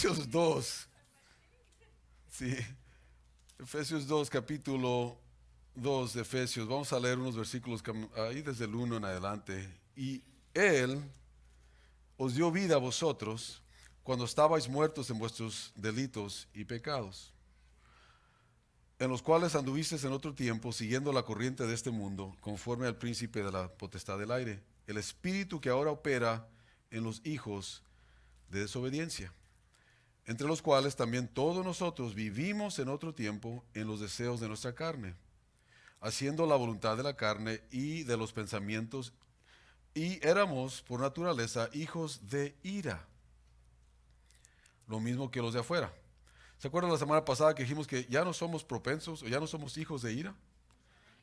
Efesios 2. Sí. Efesios 2, capítulo 2 de Efesios. Vamos a leer unos versículos ahí desde el 1 en adelante. Y Él os dio vida a vosotros cuando estabais muertos en vuestros delitos y pecados, en los cuales anduvisteis en otro tiempo, siguiendo la corriente de este mundo, conforme al príncipe de la potestad del aire, el espíritu que ahora opera en los hijos de desobediencia, entre los cuales también todos nosotros vivimos en otro tiempo en los deseos de nuestra carne, haciendo la voluntad de la carne y de los pensamientos, y éramos por naturaleza hijos de ira, lo mismo que los de afuera. ¿Se acuerdan la semana pasada que dijimos que ya no somos propensos o ya no somos hijos de ira?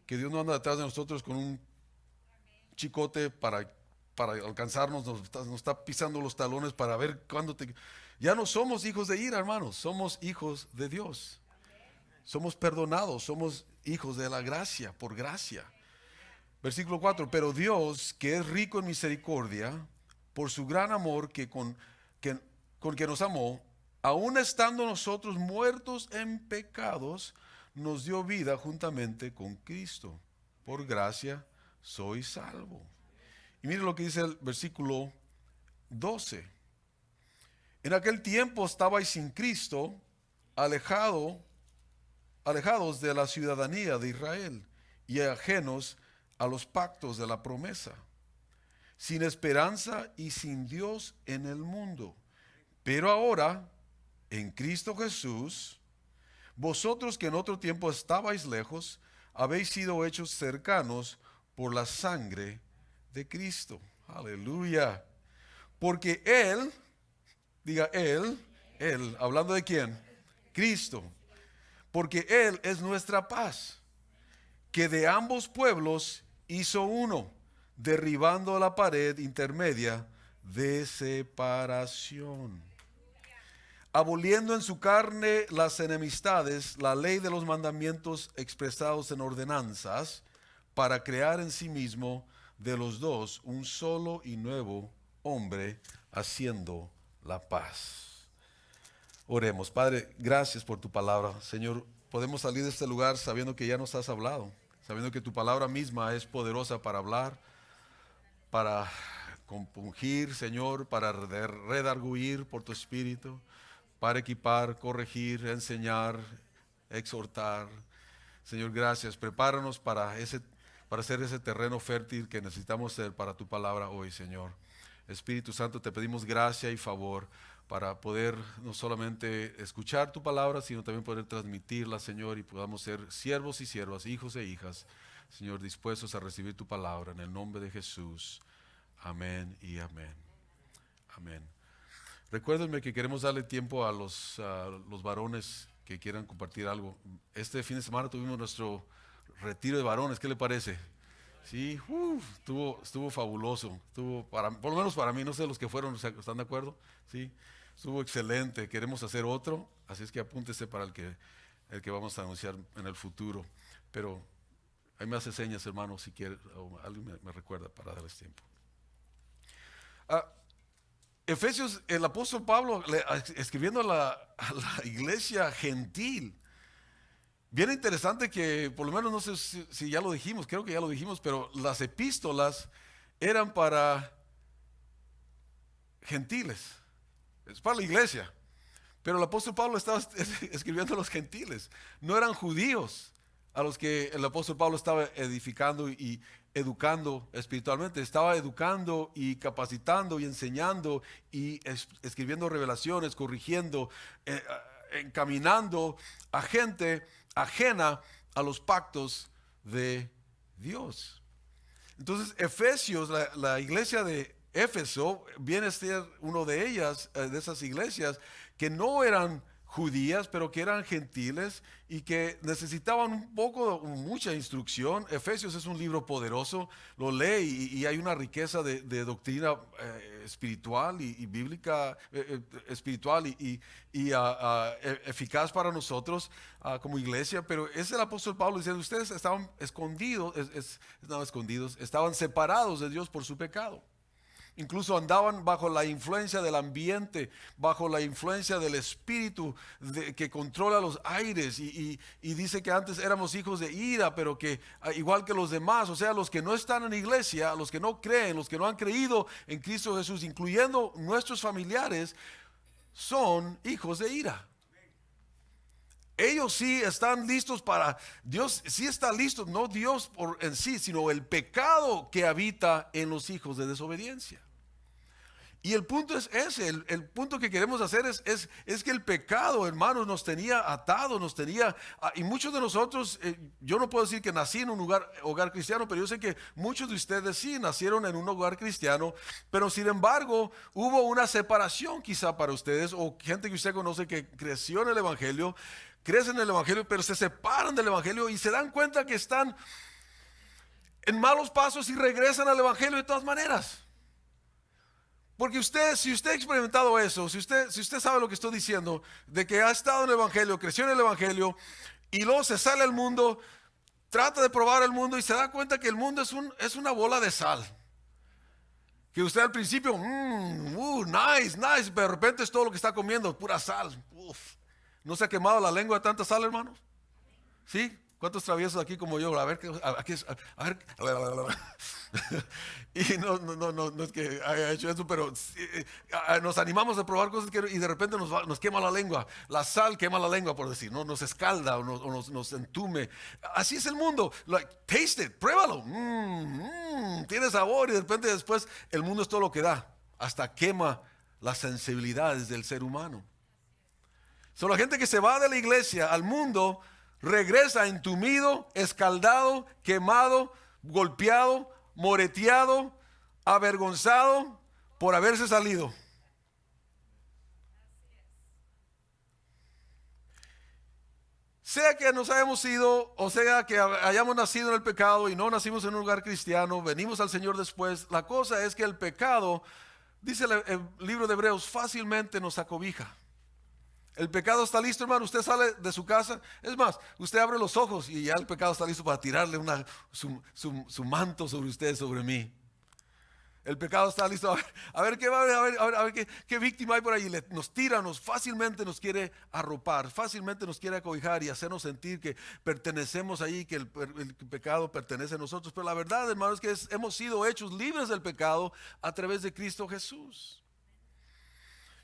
Que Dios no anda detrás de nosotros con un chicote para alcanzarnos, nos está pisando los talones para ver cuándo te... Ya no somos hijos de ira, hermanos, somos hijos de Dios. Somos perdonados, somos hijos de la gracia, por gracia. Versículo 4, pero Dios, que es rico en misericordia, por su gran amor con que nos amó, aun estando nosotros muertos en pecados, nos dio vida juntamente con Cristo. Por gracia soy salvo. Y mire lo que dice el versículo 12. En aquel tiempo estabais sin Cristo, alejados de la ciudadanía de Israel y ajenos a los pactos de la promesa, sin esperanza y sin Dios en el mundo. Pero ahora, en Cristo Jesús, vosotros que en otro tiempo estabais lejos, habéis sido hechos cercanos por la sangre de Cristo. Aleluya. Porque Él, diga Él, hablando de quién, Cristo. Porque Él es nuestra paz, que de ambos pueblos hizo uno, derribando la pared intermedia de separación, aboliendo en su carne las enemistades, la ley de los mandamientos expresados en ordenanzas, para crear en sí mismo de los dos un solo y nuevo hombre, haciendo la paz. Oremos. Padre, gracias por tu palabra. Señor, podemos salir de este lugar sabiendo que ya nos has hablado, sabiendo que tu palabra misma es poderosa para hablar, para compungir, Señor, para redarguir por tu espíritu, para equipar, corregir, enseñar, exhortar. Señor, gracias. Prepáranos para hacer ese terreno fértil que necesitamos ser para tu palabra hoy, Señor. Espíritu Santo, te pedimos gracia y favor para poder no solamente escuchar tu palabra, sino también poder transmitirla, Señor, y podamos ser siervos y siervas, hijos e hijas, Señor, dispuestos a recibir tu palabra en el nombre de Jesús. Amén y amén. Amén. Recuérdenme que queremos darle tiempo a los varones que quieran compartir algo. Este fin de semana tuvimos nuestro retiro de varones, ¿qué le parece? Sí, estuvo fabuloso, por lo menos para mí, no sé los que fueron, ¿están de acuerdo? Sí, estuvo excelente, queremos hacer otro, así es que apúntese para el que vamos a anunciar en el futuro. Pero ahí me hace señas, hermano, si quiere, o alguien me recuerda para darles tiempo. Efesios, el apóstol Pablo escribiendo a la iglesia gentil. Bien interesante que, por lo menos no sé si ya lo dijimos, creo que ya lo dijimos, pero las epístolas eran para gentiles, es para la iglesia. Pero el apóstol Pablo estaba escribiendo a los gentiles, no eran judíos a los que el apóstol Pablo estaba edificando y educando espiritualmente, estaba educando y capacitando y enseñando y escribiendo revelaciones, corrigiendo, encaminando a gente ajena a los pactos de Dios. Entonces, Efesios, la iglesia de Éfeso, viene a ser uno de ellas, de esas iglesias que no eran judías, pero que eran gentiles y que necesitaban un poco, mucha instrucción. Efesios es un libro poderoso, lo lee y hay una riqueza de doctrina espiritual y bíblica, espiritual y eficaz para nosotros como iglesia. Pero es el apóstol Pablo diciendo, ustedes estaban escondidos, estaban separados de Dios por su pecado. Incluso andaban bajo la influencia del ambiente, bajo la influencia del espíritu que controla los aires. Y dice que antes éramos hijos de ira, pero que igual que los demás, o sea, los que no están en iglesia, los que no creen, los que no han creído en Cristo Jesús, incluyendo nuestros familiares, son hijos de ira. Ellos sí están listos para, Dios sí está listo, no Dios en sí, sino el pecado que habita en los hijos de desobediencia. Y el punto es ese, el punto que queremos hacer es que el pecado, hermanos, nos tenía atados, nos tenía, y muchos de nosotros, yo no puedo decir que nací en un hogar cristiano, pero yo sé que muchos de ustedes sí nacieron en un hogar cristiano, pero sin embargo hubo una separación quizá para ustedes, o gente que usted conoce que creció en el Evangelio, crecen en el Evangelio, pero se separan del Evangelio y se dan cuenta que están en malos pasos y regresan al Evangelio de todas maneras. Porque si usted ha experimentado eso, si usted sabe lo que estoy diciendo, de que ha estado en el Evangelio, creció en el Evangelio, y luego se sale al mundo, trata de probar el mundo y se da cuenta que el mundo es una bola de sal. Que usted al principio, nice, pero de repente es todo lo que está comiendo, pura sal. Uf. ¿No se ha quemado la lengua de tanta sal, hermanos? ¿Sí? ¿Cuántos traviesos aquí como yo? A ver. Y no es que haya hecho eso, pero nos animamos a probar cosas y de repente nos quema la lengua. La sal quema la lengua, por decir, ¿no? Nos escalda o nos entume. Así es el mundo. Taste it, pruébalo. Tiene sabor y de repente después el mundo es todo lo que da. Hasta quema las sensibilidades del ser humano. La gente que se va de la iglesia al mundo regresa entumido, escaldado, quemado, golpeado, moreteado, avergonzado por haberse salido. Sea que nos hayamos ido, o sea que hayamos nacido en el pecado y no nacimos en un lugar cristiano, venimos al Señor después, la cosa es que el pecado, dice el libro de Hebreos, fácilmente nos acobija. El pecado está listo, hermano. Usted sale de su casa. Es más, usted abre los ojos y ya el pecado está listo para tirarle su manto sobre usted, sobre mí. El pecado está listo. A ver qué va a ver qué víctima hay por ahí. Nos tira, fácilmente nos quiere arropar, fácilmente nos quiere acobijar y hacernos sentir que pertenecemos ahí, que el pecado pertenece a nosotros. Pero la verdad, hermano, es que hemos sido hechos libres del pecado a través de Cristo Jesús.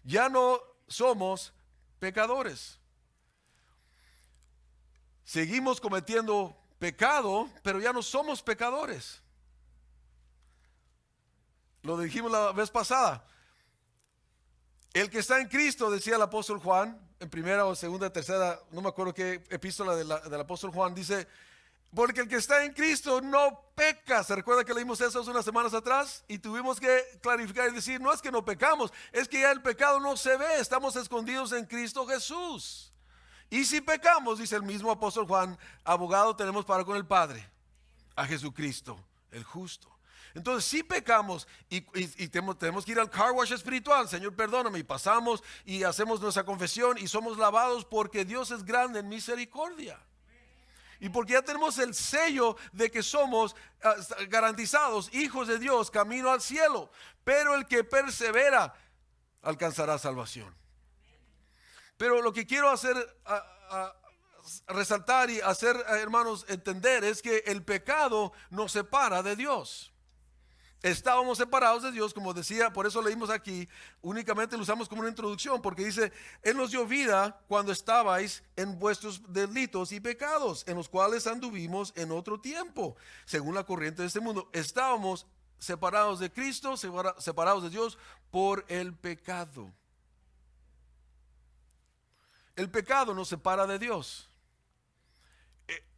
Ya no somos pecadores. Seguimos cometiendo pecado, pero ya no somos pecadores. Lo dijimos la vez pasada. El que está en Cristo, decía el apóstol Juan, en primera o segunda, tercera, no me acuerdo qué epístola del apóstol Juan, dice, porque el que está en Cristo no peca. ¿Se recuerda que leímos eso hace unas semanas atrás? Y tuvimos que clarificar y decir, no es que no pecamos, es que ya el pecado no se ve, estamos escondidos en Cristo Jesús. Y si pecamos, dice el mismo apóstol Juan, abogado tenemos para con el Padre, a Jesucristo, el justo. Entonces si pecamos y tenemos que ir al car wash espiritual, Señor perdóname, y pasamos y hacemos nuestra confesión y somos lavados porque Dios es grande en misericordia. Y porque ya tenemos el sello de que somos garantizados hijos de Dios, camino al cielo. Pero el que persevera alcanzará salvación. Pero lo que quiero hacer, resaltar y hacer, hermanos, entender es que el pecado nos separa de Dios. Estábamos separados de Dios, como decía, por eso leímos aquí, únicamente lo usamos como una introducción, porque dice, Él nos dio vida cuando estabais en vuestros delitos y pecados, en los cuales anduvimos en otro tiempo, según la corriente de este mundo. Estábamos separados de Cristo, separados de Dios por el pecado. El pecado nos separa de Dios.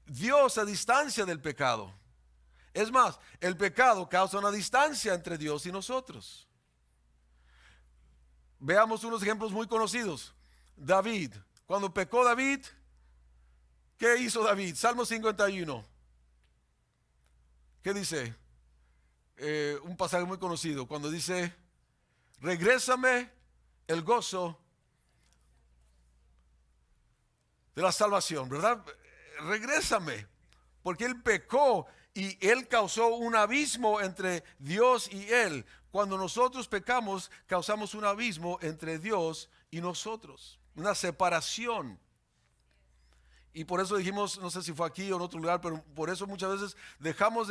Dios a distancia del pecado. Es más, el pecado causa una distancia entre Dios y nosotros. Veamos unos ejemplos muy conocidos. David, cuando pecó David, ¿qué hizo David? Salmo 51. ¿Qué dice? Un pasaje muy conocido, cuando dice, regrésame el gozo de la salvación, ¿verdad? Regrésame, porque él pecó. Y Él causó un abismo entre Dios y Él. Cuando nosotros pecamos, causamos un abismo entre Dios y nosotros. Una separación. Y por eso dijimos, no sé si fue aquí o en otro lugar, pero por eso muchas veces dejamos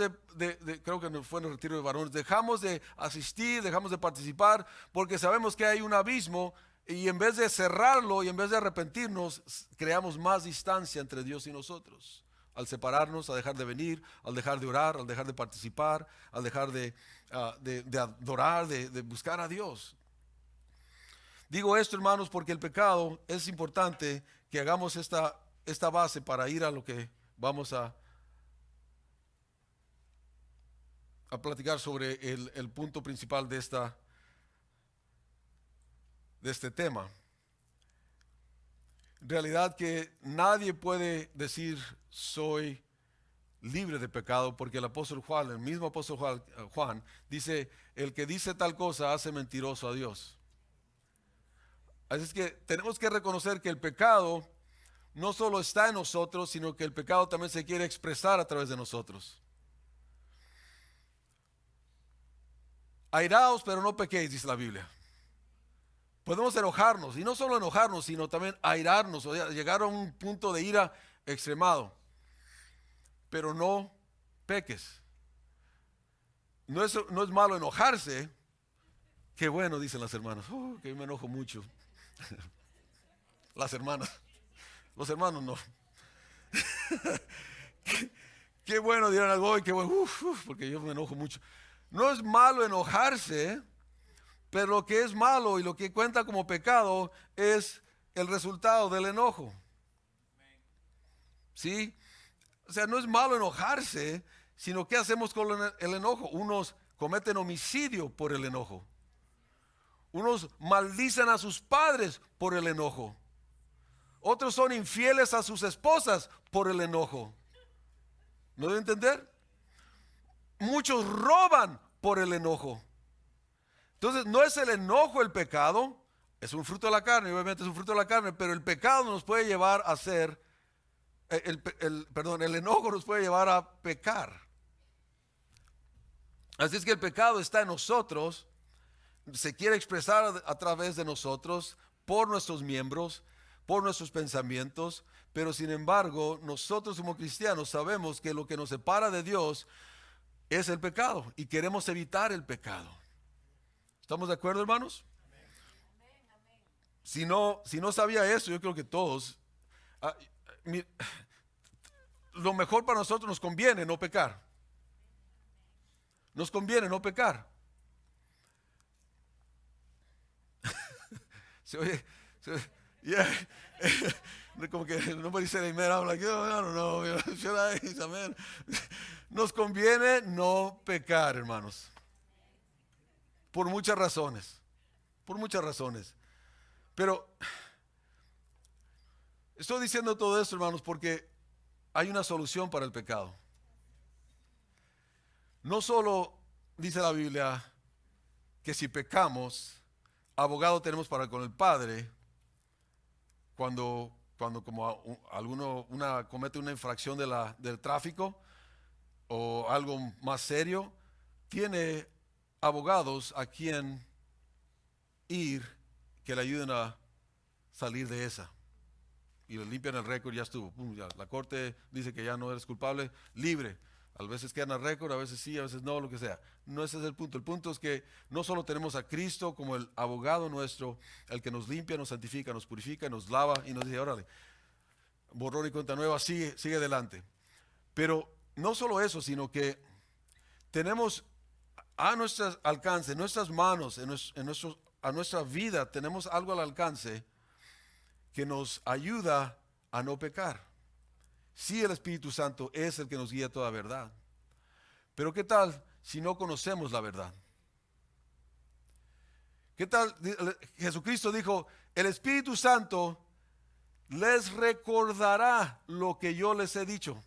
creo que fue en el retiro de varones, dejamos de asistir, dejamos de participar, porque sabemos que hay un abismo y en vez de cerrarlo y en vez de arrepentirnos, creamos más distancia entre Dios y nosotros. Al separarnos, al dejar de venir, al dejar de orar, al dejar de participar, al dejar de adorar, de buscar a Dios. Digo esto, hermanos, porque el pecado es importante que hagamos esta base para ir a lo que vamos a platicar sobre el punto principal de este tema. En realidad que nadie puede decir soy libre de pecado, porque el apóstol Juan, el mismo apóstol Juan, dice, el que dice tal cosa hace mentiroso a Dios. Así es que tenemos que reconocer que el pecado no solo está en nosotros, sino que el pecado también se quiere expresar a través de nosotros. Airaos, pero no pequéis, dice la Biblia. Podemos enojarnos, y no solo enojarnos, sino también airarnos, o sea, llegar a un punto de ira extremado. Pero no peques. No es malo enojarse. Qué bueno, dicen las hermanas. Que me enojo mucho. Las hermanas. Los hermanos no. Qué bueno, dirán algo, qué bueno, porque yo me enojo mucho. No es malo enojarse, pero lo que es malo y lo que cuenta como pecado es el resultado del enojo. ¿Sí? O sea, no es malo enojarse, sino ¿qué hacemos con el enojo? Unos cometen homicidio por el enojo. Unos maldicen a sus padres por el enojo. Otros son infieles a sus esposas por el enojo. ¿No debe entender? Muchos roban por el enojo. Entonces, no es el enojo el pecado, es un fruto de la carne, obviamente es un fruto de la carne, pero el pecado nos puede llevar a ser, el enojo nos puede llevar a pecar. Así es que el pecado está en nosotros, se quiere expresar a través de nosotros, por nuestros miembros, por nuestros pensamientos, pero sin embargo, nosotros como cristianos sabemos que lo que nos separa de Dios es el pecado y queremos evitar el pecado. ¿Estamos de acuerdo, hermanos? Si no sabía eso, yo creo que todos, lo mejor para nosotros nos conviene no pecar. Nos conviene no pecar. Yeah. Como que nobody said amen. I'm like, oh, I don't know. Should I? Amen. Nos conviene no pecar, hermanos. Por muchas razones. Por muchas razones. Pero estoy diciendo todo esto, hermanos, porque hay una solución para el pecado. No solo dice la Biblia que si pecamos, abogado tenemos para con el Padre, cuando como una comete una infracción del tráfico o algo más serio, tiene abogados a quien ir que le ayuden a salir de esa. Y le limpian el récord y ya estuvo. Ya. La corte dice que ya no eres culpable, libre. A veces quedan el récord, a veces sí, a veces no, lo que sea. No ese es el punto. El punto es que no solo tenemos a Cristo como el abogado nuestro, el que nos limpia, nos santifica, nos purifica, nos lava y nos dice, órale, borrón y cuenta nueva, sigue adelante. Pero no solo eso, sino que tenemos a nuestro alcance, en nuestras manos, a nuestra vida, tenemos algo al alcance que nos ayuda a no pecar. Sí, el Espíritu Santo es el que nos guía a toda verdad. Pero ¿qué tal si no conocemos la verdad? ¿Qué tal? Jesucristo dijo, el Espíritu Santo les recordará lo que yo les he dicho.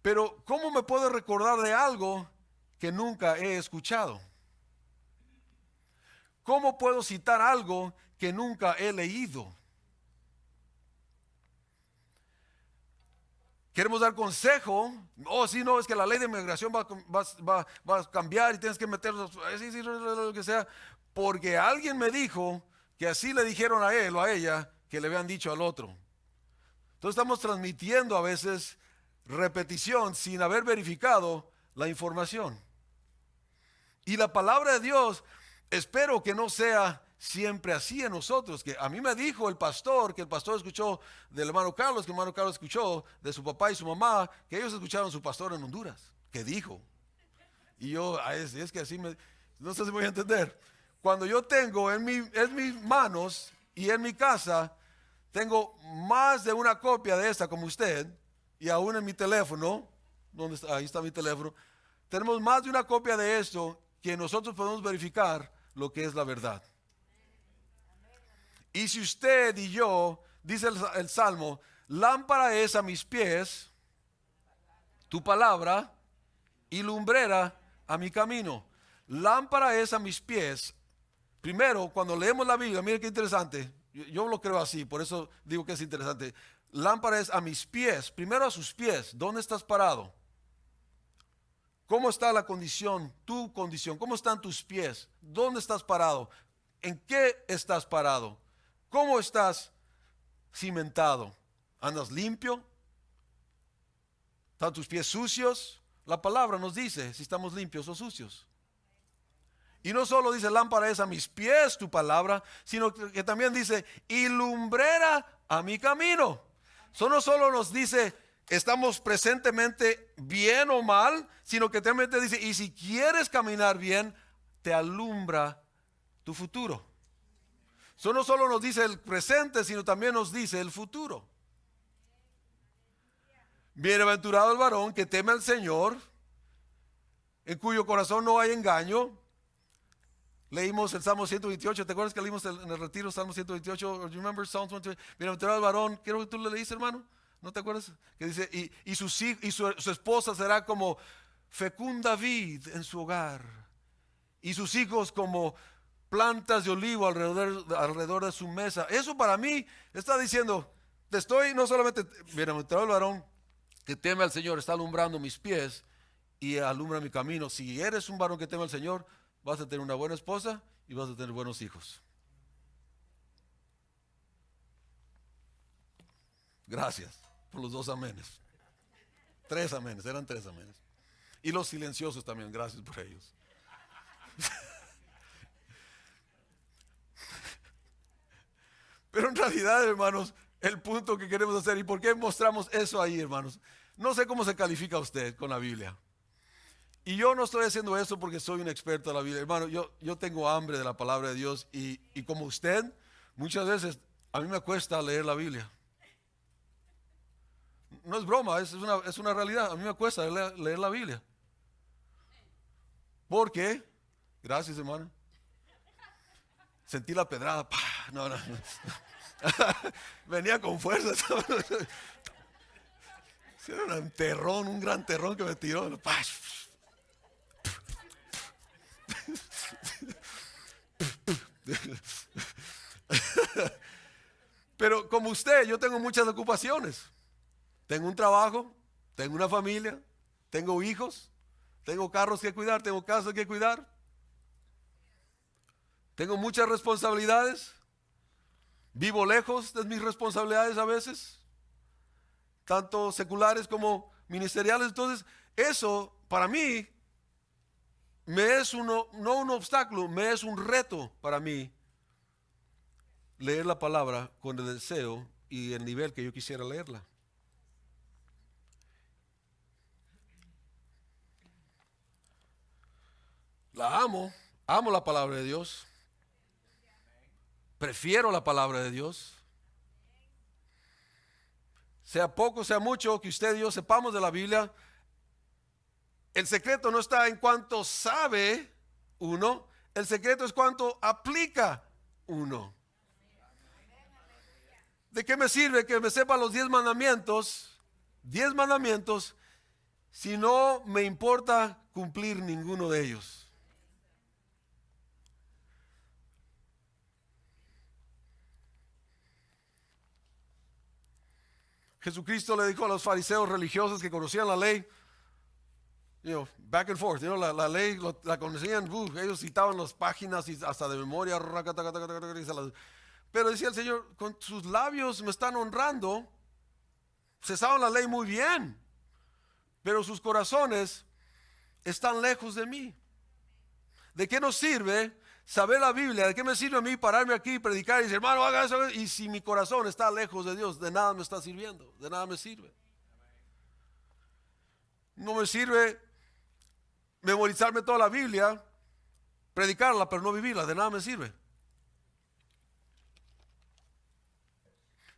Pero ¿cómo me puedo recordar de algo que nunca he escuchado? ¿Cómo puedo citar algo que nunca he leído? queremos dar consejo. Oh, sí, no, es que la ley de migración va a cambiar y tienes que meterlos, sí, sí, lo que sea. Porque alguien me dijo que así le dijeron a él o a ella que le habían dicho al otro. Entonces estamos transmitiendo a veces repetición sin haber verificado la información. Y la palabra de Dios, espero que no sea siempre así en nosotros, que a mí me dijo el pastor, que el pastor escuchó del hermano Carlos, que el hermano Carlos escuchó de su papá y su mamá, que ellos escucharon a su pastor en Honduras, que dijo. Y yo, es que así no sé si voy a entender. Cuando yo tengo en mis manos y en mi casa, tengo más de una copia de esta como usted, y aún en mi teléfono, ahí está mi teléfono, tenemos más de una copia de esto que nosotros podemos verificar lo que es la verdad. Y si usted y yo, dice el Salmo, lámpara es a mis pies tu palabra y lumbrera a mi camino. Lámpara es a mis pies. Primero, cuando leemos la Biblia, mire qué interesante. Yo lo creo así, por eso digo que es interesante. Lámpara es a mis pies, primero a sus pies. ¿Dónde estás parado? ¿Cómo está la condición, tu condición? ¿Cómo están tus pies? ¿Dónde estás parado? ¿En qué estás parado? ¿Cómo estás cimentado? ¿Andas limpio? ¿Están tus pies sucios? La palabra nos dice si estamos limpios o sucios. Y no solo dice lámpara es a mis pies tu palabra, sino que también dice y lumbrera a mi camino. Eso no solo nos dice estamos presentemente bien o mal, sino que también te dice y si quieres caminar bien, te alumbra tu futuro. Eso no solo nos dice el presente, sino también nos dice el futuro. Bienaventurado el varón que teme al Señor, en cuyo corazón no hay engaño. Leímos el Salmo 128, ¿te acuerdas que leímos en el retiro Salmo 128? Do you remember Psalm 128? Bienaventurado el varón, creo que tú le leíste, hermano, ¿no te acuerdas? Que dice, y su esposa será como fecunda vid en su hogar, y sus hijos como plantas de olivo alrededor de su mesa. Eso para mí está diciendo, te estoy no solamente, bienaventurado el varón que teme al Señor, está alumbrando mis pies y alumbra mi camino. Si eres un varón que teme al Señor, vas a tener una buena esposa y vas a tener buenos hijos. Gracias por los 2 amenes. 3 amenes, eran 3 amenes. Y los silenciosos también, gracias por ellos. Pero en realidad, hermanos, el punto que queremos hacer, ¿y por qué mostramos eso ahí, hermanos? No sé cómo se califica usted con la Biblia. Y yo no estoy haciendo eso porque soy un experto en la Biblia. Hermano, yo tengo hambre de la palabra de Dios y como usted, muchas veces a mí me cuesta leer la Biblia. No es broma, es una realidad. A mí me cuesta leer la Biblia. ¿Por qué? Gracias, hermano. Sentí la pedrada. No. Venía con fuerza. Era un gran terrón que me tiró. Pero como usted, yo tengo muchas ocupaciones. Tengo un trabajo, tengo una familia, tengo hijos, tengo carros que cuidar, tengo casas que cuidar. Tengo muchas responsabilidades. Vivo lejos de mis responsabilidades a veces, tanto seculares como ministeriales. Entonces, eso para mí me es no un obstáculo, me es un reto para mí leer la palabra con el deseo y el nivel que yo quisiera leerla. La amo la palabra de Dios. Prefiero la palabra de Dios. Sea poco, sea mucho, que usted y yo sepamos de la Biblia. El secreto no está en cuánto sabe uno, el secreto es cuánto aplica uno. ¿De qué me sirve que me sepa los 10 mandamientos? 10 mandamientos si no me importa cumplir ninguno de ellos. Jesucristo le dijo a los fariseos religiosos que conocían la ley, back and forth, la ley la conocían, ellos citaban las páginas y hasta de memoria, pero decía el Señor, con sus labios me están honrando, se saben la ley muy bien, pero sus corazones están lejos de mí. ¿De qué nos sirve saber la Biblia? ¿De qué me sirve a mí pararme aquí y predicar y decir, hermano, haga eso? Y si mi corazón está lejos de Dios, de nada me está sirviendo, de nada me sirve. No me sirve memorizarme toda la Biblia, predicarla, pero no vivirla, de nada me sirve.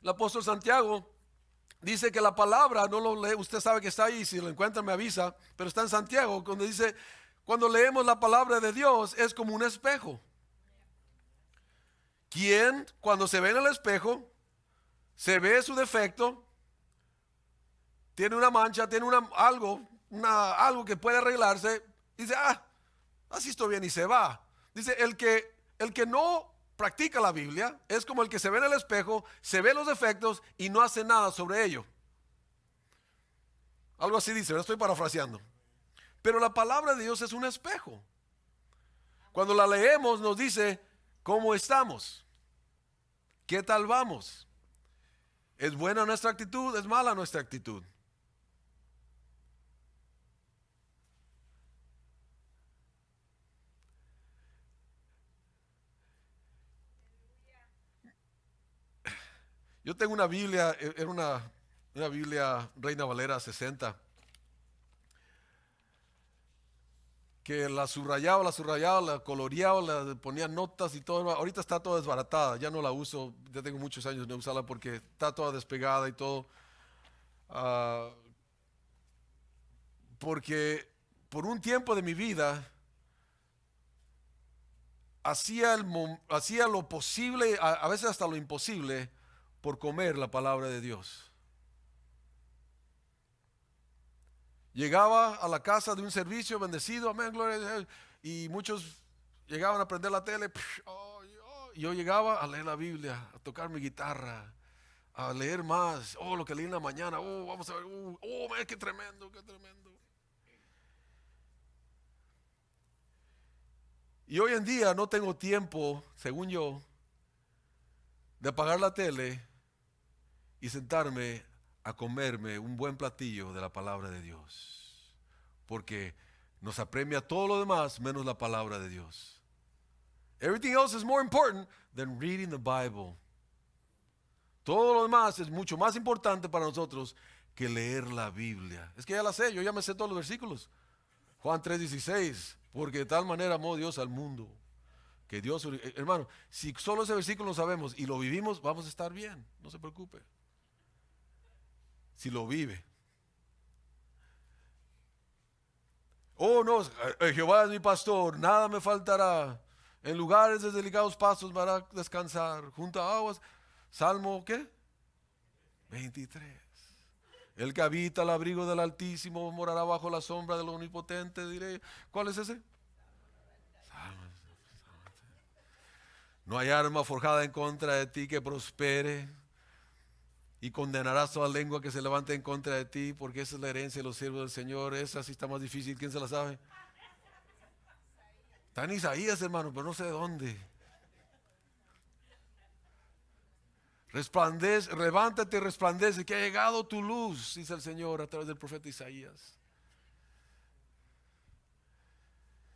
El apóstol Santiago dice que la palabra no lo lee, usted sabe que está ahí, si lo encuentra me avisa, pero está en Santiago, donde dice, cuando leemos la palabra de Dios es como un espejo. Quien cuando se ve en el espejo, se ve su defecto, tiene una mancha, tiene algo que puede arreglarse, dice, así estoy bien y se va. Dice, el que no practica la Biblia es como el que se ve en el espejo, se ve los defectos y no hace nada sobre ello. Algo así dice, lo estoy parafraseando. Pero la palabra de Dios es un espejo. Cuando la leemos nos dice cómo estamos, qué tal vamos. ¿Es buena nuestra actitud? ¿Es mala nuestra actitud? Yo tengo una Biblia, era una Biblia Reina Valera 60, que la subrayaba, la coloreaba, le ponía notas y todo. Ahorita está toda desbaratada, ya no la uso, ya tengo muchos años de usarla porque está toda despegada y todo. Porque por un tiempo de mi vida hacía lo posible, a veces hasta lo imposible, por comer la palabra de Dios. Llegaba a la casa de un servicio bendecido, amén, gloria a Dios, y muchos llegaban a prender la tele, y yo llegaba a leer la Biblia, a tocar mi guitarra, a leer más, lo que leí en la mañana, vamos a ver, man, qué tremendo, qué tremendo. Y hoy en día no tengo tiempo, según yo, de apagar la tele y sentarme a comerme un buen platillo de la palabra de Dios, porque nos apremia todo lo demás menos la palabra de Dios. Everything else is more important than reading the Bible. Todo lo demás es mucho más importante para nosotros que leer la Biblia. Es que ya la sé, yo ya me sé todos los versículos. Juan 3:16, porque de tal manera amó Dios al mundo, que Dios, hermano, si solo ese versículo lo sabemos y lo vivimos, vamos a estar bien, no se preocupe. Si lo vive. No, Jehová es mi pastor, nada me faltará. En lugares de delicados pastos me hará descansar. Junto a aguas. Salmo, ¿qué? 23. El que habita al abrigo del Altísimo morará bajo la sombra del Omnipotente. Diré, ¿cuál es ese? No hay arma forjada en contra de ti que prospere. Y condenarás toda lengua que se levante en contra de ti, porque esa es la herencia de los siervos del Señor. Esa sí está más difícil, ¿quién se la sabe? Está en Isaías, hermano, pero no sé de dónde. Resplandece, levántate y resplandece, que ha llegado tu luz, dice el Señor a través del profeta Isaías.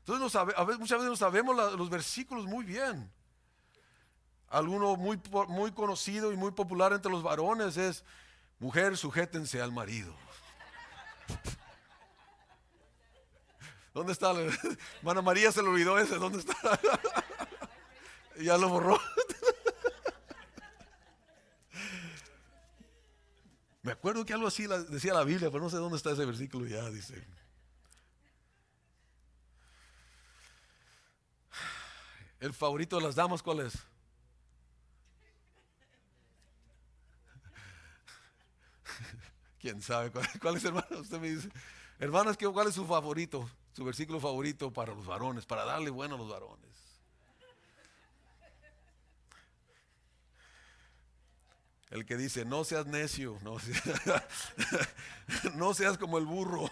Entonces muchas veces no sabemos los versículos muy bien. Alguno muy conocido y muy popular entre los varones es: mujer, sujétense al marido. ¿Dónde está? Hermana María se le olvidó ese. ¿Dónde está? Ya lo borró. Me acuerdo que algo así decía la Biblia, pero no sé dónde está ese versículo ya, dice. ¿El favorito de las damas cuál es? ¿Quién sabe cuál es, hermana? Usted me dice, hermanas, ¿cuál es su favorito? Su versículo favorito para los varones, para darle bueno a los varones. El que dice, no seas necio, no, no seas como el burro,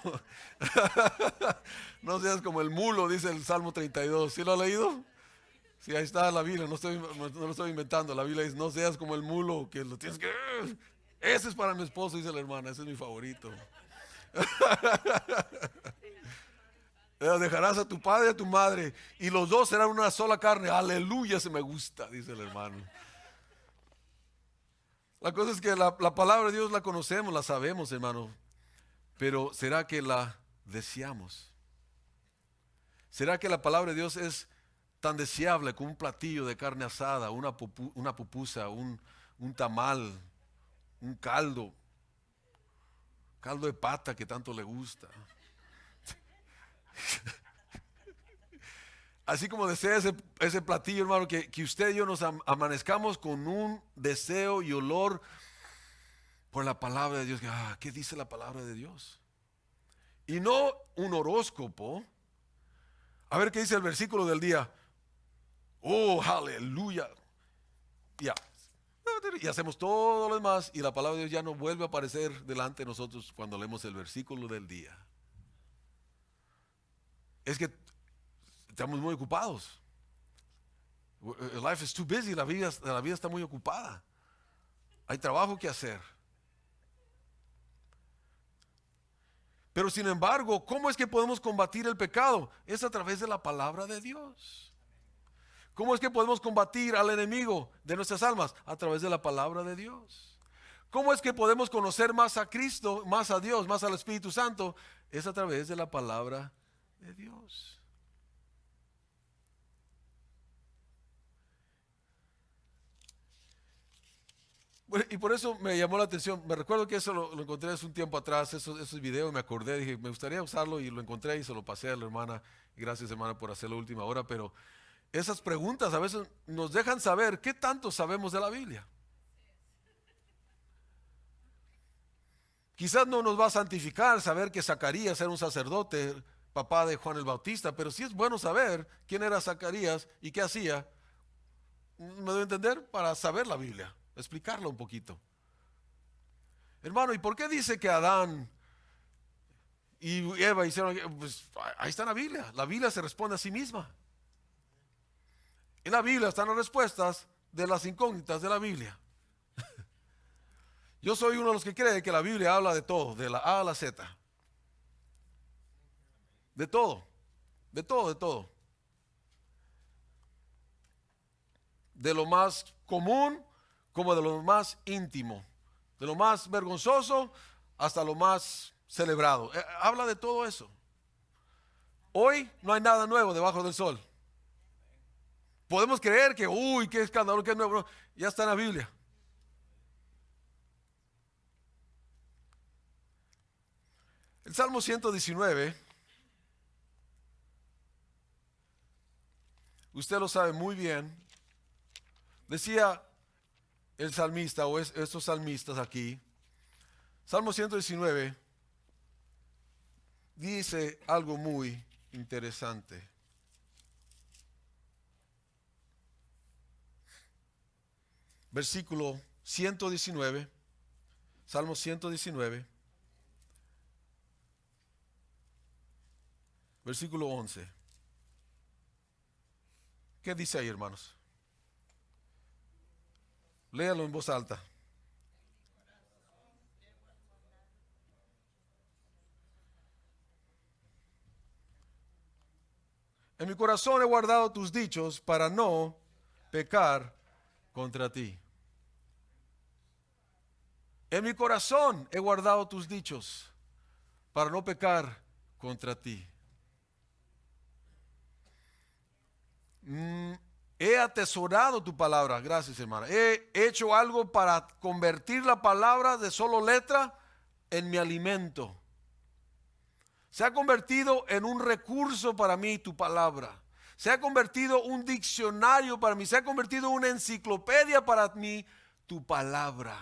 no seas como el mulo, dice el Salmo 32. ¿Sí lo ha leído? Sí, ahí está la Biblia, no lo estoy inventando. La Biblia dice, no seas como el mulo, que lo tienes que... Ese es para mi esposo, dice la hermana, ese es mi favorito. Dejarás a tu padre y a tu madre, y los dos serán una sola carne. Aleluya, se me gusta, dice el hermano. La cosa es que la palabra de Dios la conocemos, la sabemos, hermano. Pero ¿será que la deseamos? ¿Será que la palabra de Dios es tan deseable como un platillo de carne asada, una pupusa, un tamal, un caldo de pata que tanto le gusta? Así como desea ese platillo, hermano, que usted y yo nos amanezcamos con un deseo y olor por la palabra de Dios. ¿Qué dice la palabra de Dios? Y no un horóscopo. A ver qué dice el versículo del día. Oh, aleluya. Ya. Y hacemos todo lo demás y la palabra de Dios ya no vuelve a aparecer delante de nosotros cuando leemos el versículo del día. Es que estamos muy ocupados. Life is too busy, la vida está muy ocupada. Hay trabajo que hacer. Pero sin embargo, ¿cómo es que podemos combatir el pecado? Es a través de la palabra de Dios. ¿Cómo es que podemos combatir al enemigo de nuestras almas? A través de la palabra de Dios. ¿Cómo es que podemos conocer más a Cristo, más a Dios, más al Espíritu Santo? Es a través de la palabra de Dios. Bueno, y por eso me llamó la atención. Me recuerdo que eso lo encontré hace un tiempo atrás, esos videos, me acordé, dije, me gustaría usarlo y lo encontré y se lo pasé a la hermana. Gracias, hermana, por hacerlo a última hora, pero esas preguntas a veces nos dejan saber qué tanto sabemos de la Biblia. Quizás no nos va a santificar saber que Zacarías era un sacerdote, papá de Juan el Bautista, pero sí es bueno saber quién era Zacarías y qué hacía. ¿Me debo entender? Para saber la Biblia, explicarla un poquito. Hermano, ¿y por qué dice que Adán y Eva hicieron? Pues ahí está la Biblia. La Biblia se responde a sí misma. En la Biblia están las respuestas de las incógnitas de la Biblia. Yo soy uno de los que cree que la Biblia habla de todo, de la A a la Z. De todo, de todo, de todo. De lo más común como de lo más íntimo. De lo más vergonzoso hasta lo más celebrado. Habla de todo eso. Hoy no hay nada nuevo debajo del sol. Podemos creer que, uy, qué escándalo, qué nuevo. Ya está en la Biblia. El Salmo 119, usted lo sabe muy bien, decía el salmista o estos salmistas aquí, Salmo 119 dice algo muy interesante. Versículo 119, Salmo 119. Versículo 11. ¿Qué dice ahí, hermanos? Léalo en voz alta. En mi corazón he guardado tus dichos para no pecar contra ti. En mi corazón he guardado tus dichos para no pecar contra ti. He atesorado tu palabra, gracias hermana. He hecho algo para convertir la palabra de solo letra en mi alimento. Se ha convertido en un recurso para mí tu palabra. Se ha convertido en un diccionario para mí. Se ha convertido en una enciclopedia para mí tu palabra.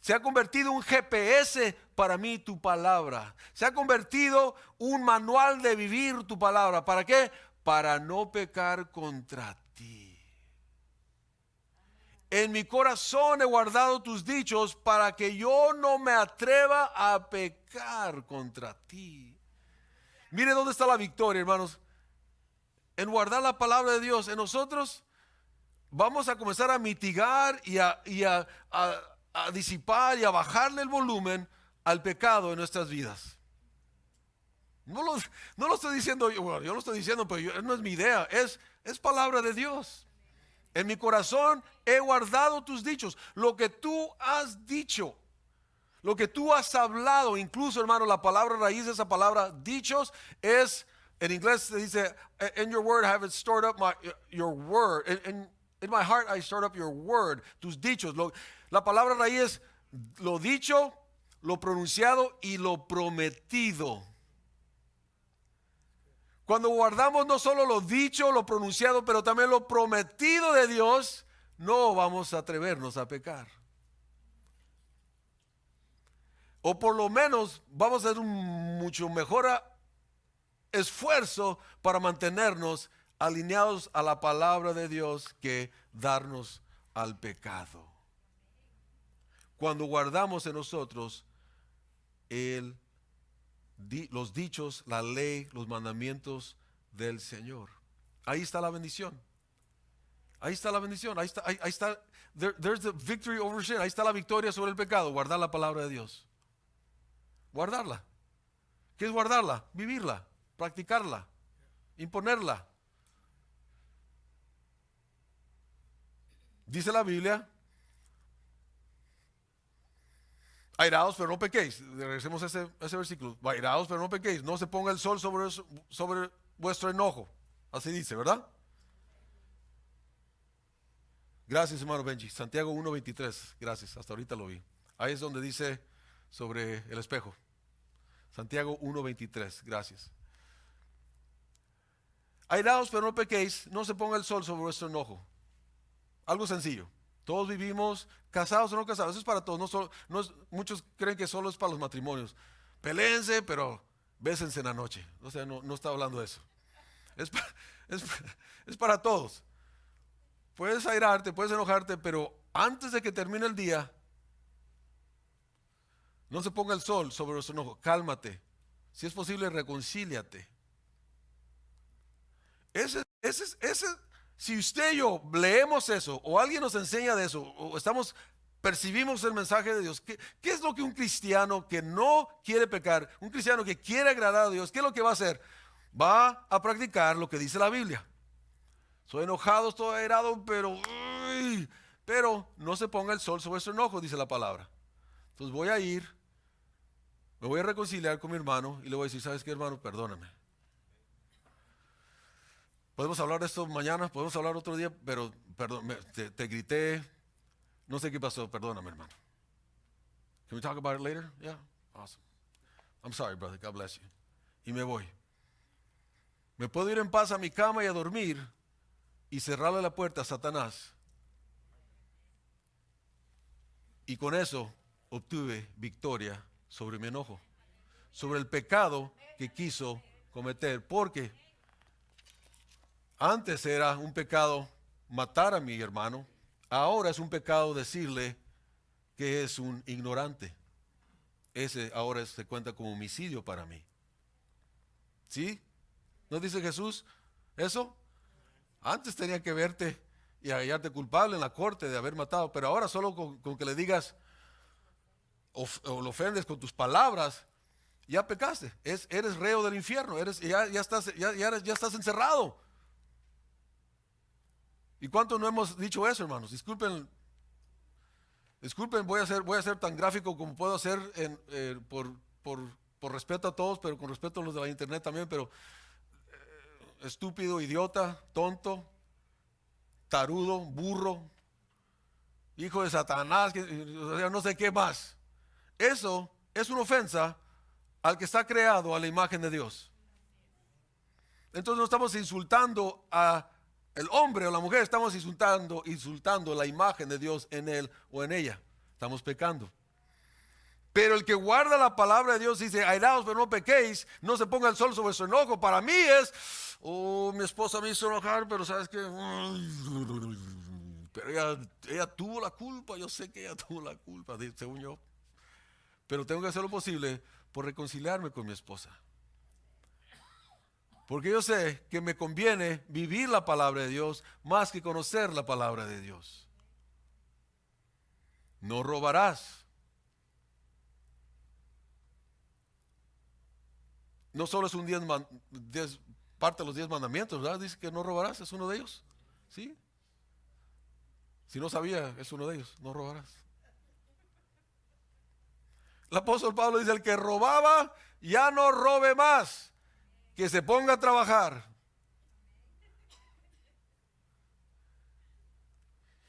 Se ha convertido en un GPS para mí tu palabra. Se ha convertido en un manual de vivir tu palabra. ¿Para qué? Para no pecar contra ti. En mi corazón he guardado tus dichos para que yo no me atreva a pecar contra ti. Mire dónde está la victoria, hermanos. En guardar la palabra de Dios. En nosotros vamos a comenzar a mitigar y a disipar y a bajarle el volumen al pecado en nuestras vidas. No lo estoy diciendo yo, bueno, yo lo estoy diciendo, pero no es mi idea, es palabra de Dios. En mi corazón he guardado tus dichos, lo que tú has dicho, lo que tú has hablado. Incluso, hermano, la palabra raíz de esa palabra dichos es, en inglés se dice, in your word I have stored up your word, in my heart I stored up your word, tus dichos. La palabra raíz es lo dicho, lo pronunciado y lo prometido. Cuando guardamos no solo lo dicho, lo pronunciado, pero también lo prometido de Dios, no vamos a atrevernos a pecar. O por lo menos vamos a hacer un mucho mejor esfuerzo para mantenernos alineados a la palabra de Dios que darnos al pecado. Cuando guardamos en nosotros los dichos, la ley, los mandamientos del Señor. Ahí está la bendición. Ahí está la bendición. Ahí está. There's the victory over sin. Ahí está la victoria sobre el pecado. Guardar la palabra de Dios. Guardarla. ¿Qué es guardarla? Vivirla, practicarla, imponerla. Dice la Biblia: airaos, pero no pequéis. Regresemos a ese versículo. Airaos, pero no pequéis. No se ponga el sol sobre vuestro enojo. Así dice, ¿verdad? Gracias, hermano Benji. Santiago 1:23. Gracias, hasta ahorita lo vi. Ahí es donde dice sobre el espejo. Santiago 1:23. Gracias. Airaos, pero no pequéis. No se ponga el sol sobre vuestro enojo. Algo sencillo. Todos vivimos, casados o no casados. Eso es para todos. Muchos creen que solo es para los matrimonios. Peléense, pero bésense en la noche. O sea, no está hablando de eso. Es para todos. Puedes airarte, puedes enojarte, pero antes de que termine el día, no se ponga el sol sobre nuestro enojo. Cálmate. Si es posible, reconcíliate. Si usted y yo leemos eso, o alguien nos enseña de eso, o percibimos el mensaje de Dios, ¿qué es lo que un cristiano que no quiere pecar, un cristiano que quiere agradar a Dios, qué es lo que va a hacer? Va a practicar lo que dice la Biblia. Soy enojado, estoy airado, pero no se ponga el sol sobre su enojo, dice la palabra. Entonces voy a ir, me voy a reconciliar con mi hermano y le voy a decir: ¿sabes qué, hermano? Perdóname. Podemos hablar de esto mañana, podemos hablar otro día, pero perdón, te grité, no sé qué pasó, perdóname, hermano. Can we talk about it later? Yeah, awesome. I'm sorry, brother, God bless you. Y me voy. Me puedo ir en paz a mi cama y a dormir y cerrarle la puerta a Satanás. Y con eso obtuve victoria sobre mi enojo, sobre el pecado que quiso cometer, porque antes era un pecado matar a mi hermano, ahora es un pecado decirle que es un ignorante. Ese ahora se cuenta como homicidio para mí. ¿Sí? ¿No dice Jesús eso? Antes tenía que verte y hallarte culpable en la corte de haber matado, pero ahora solo con que le digas o lo ofendes con tus palabras, ya pecaste. Eres reo del infierno, ya estás encerrado. ¿Y cuántos no hemos dicho eso, hermanos? Disculpen, voy a ser tan gráfico como puedo hacer por respeto a todos, pero con respeto a los de la internet también, pero estúpido, idiota, tonto, tarudo, burro, hijo de Satanás, no sé qué más. Eso es una ofensa al que está creado a la imagen de Dios. Entonces no estamos insultando a el hombre o la mujer, estamos insultando la imagen de Dios en él o en ella. Estamos pecando. Pero el que guarda la palabra de Dios dice: airaos, pero no pequéis, no se ponga el sol sobre su enojo. Para mí es: mi esposa me hizo enojar, pero ¿sabes qué? Pero ella tuvo la culpa, yo sé que ella tuvo la culpa, según yo. Pero tengo que hacer lo posible por reconciliarme con mi esposa. Porque yo sé que me conviene vivir la palabra de Dios más que conocer la palabra de Dios. No robarás. No solo es parte de los 10 mandamientos, ¿verdad? Dice que no robarás, es uno de ellos. ¿Sí? Si no sabía, es uno de ellos, no robarás. El apóstol Pablo dice, el que robaba, ya no robe más, que se ponga a trabajar.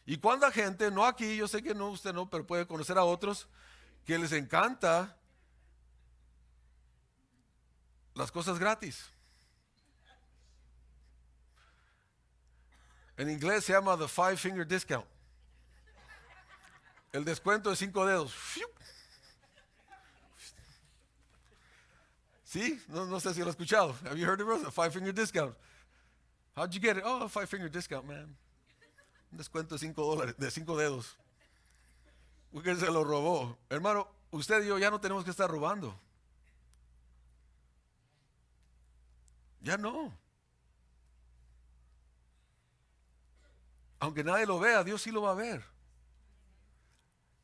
Y cuánta gente, no aquí, yo sé que no, usted no, pero puede conocer a otros, que les encanta las cosas gratis. En inglés se llama the 5-finger discount. El descuento de 5 dedos. ¿Sí? No sé si lo he escuchado. Have you heard of it? A 5-finger discount. How'd you get it? Oh, a 5-finger discount, man. Un descuento de $5, de 5 dedos. Porque se lo robó. Hermano, usted y yo ya no tenemos que estar robando. Ya no. Aunque nadie lo vea, Dios sí lo va a ver.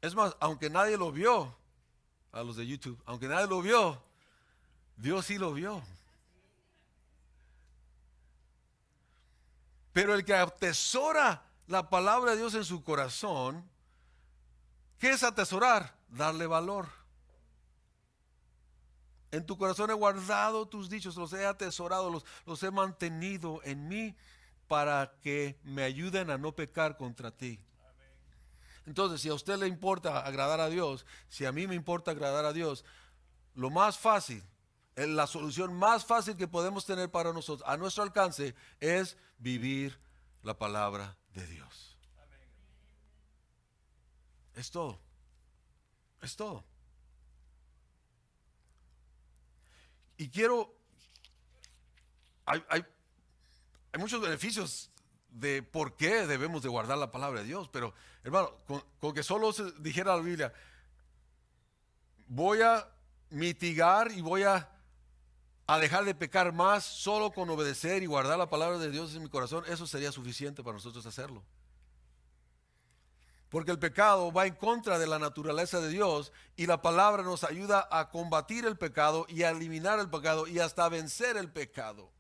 Es más, aunque nadie lo vio, a los de YouTube, aunque nadie lo vio, Dios sí lo vio. Pero el que atesora la palabra de Dios en su corazón, ¿qué es atesorar? Darle valor. En tu corazón he guardado tus dichos, los he atesorado, los he mantenido en mí para que me ayuden a no pecar contra ti. Entonces, si a usted le importa agradar a Dios, si a mí me importa agradar a Dios, lo más fácil, la solución más fácil que podemos tener para nosotros, a nuestro alcance, es vivir la palabra de Dios. Es todo. Es todo. Y hay muchos beneficios de por qué debemos de guardar la palabra de Dios, pero hermano, con que solo se dijera la Biblia, voy a mitigar y voy a dejar de pecar más solo con obedecer y guardar la palabra de Dios en mi corazón, eso sería suficiente para nosotros hacerlo. Porque el pecado va en contra de la naturaleza de Dios y la palabra nos ayuda a combatir el pecado y a eliminar el pecado y hasta a vencer el pecado.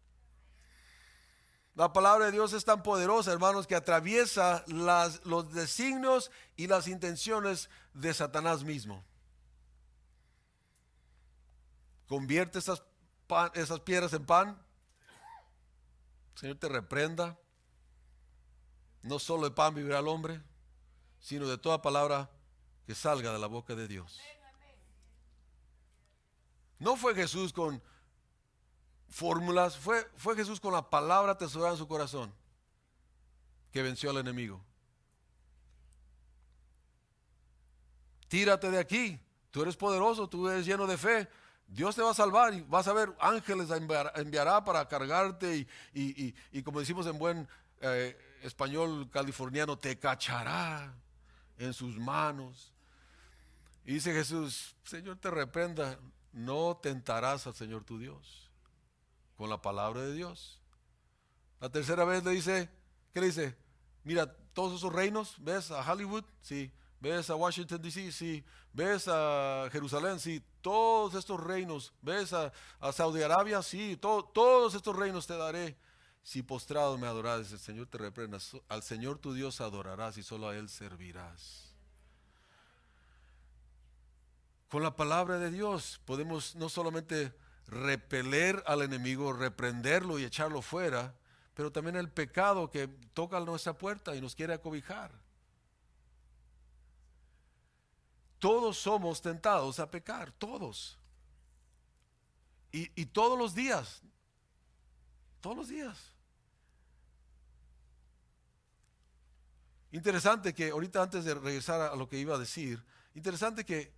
La palabra de Dios es tan poderosa, hermanos, que atraviesa los designios y las intenciones de Satanás mismo. Convierte esas piedras en pan. El Señor te reprenda. No solo de pan vivirá el hombre, sino de toda palabra que salga de la boca de Dios. No fue Jesús con fórmulas, fue Jesús con la palabra atesorada en su corazón que venció al enemigo. Tírate de aquí, tú eres poderoso, tú eres lleno de fe, Dios te va a salvar y vas a ver ángeles enviará para cargarte y como decimos en buen español californiano, te cachará en sus manos. Y dice Jesús, Señor te reprenda, no tentarás al Señor tu Dios con la palabra de Dios. La tercera vez le dice, ¿qué le dice? Mira, todos esos reinos, ¿ves a Hollywood? Sí. ¿Ves a Washington DC? Sí. ¿Ves a Jerusalén? Sí. Todos estos reinos. ¿Ves a Saudi Arabia? Sí. Todos estos reinos te daré. Si postrado me adorares, el Señor te reprenda. Al Señor tu Dios adorarás y solo a Él servirás. Con la palabra de Dios podemos no solamente repeler al enemigo, reprenderlo y echarlo fuera, pero también el pecado que toca nuestra puerta y nos quiere acobijar. Todos somos tentados a pecar, todos. Y todos los días. Todos los días. Interesante que ahorita antes de regresar a lo que iba a decir, interesante que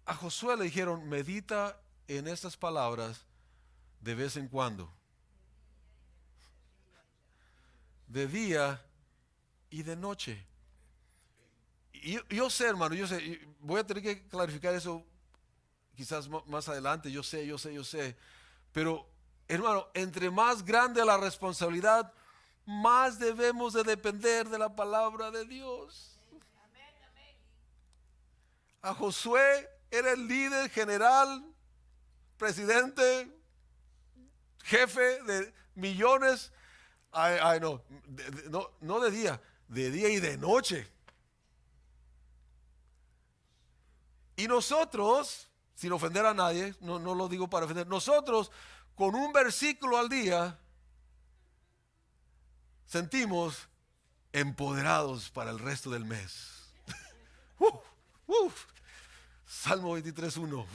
a Josué le dijeron, medita en estas palabras de vez en cuando. De día y de noche. Y yo sé, hermano, yo sé, y voy a tener que clarificar eso quizás más adelante, yo sé. Pero, hermano, entre más grande la responsabilidad, más debemos de depender de la palabra de Dios. A Josué era el líder general, presidente, jefe de millones. Ay, no, no de día y de noche. Y nosotros, sin ofender a nadie, no lo digo para ofender, nosotros con un versículo al día sentimos empoderados para el resto del mes. uh, uh. Salmo 23:1,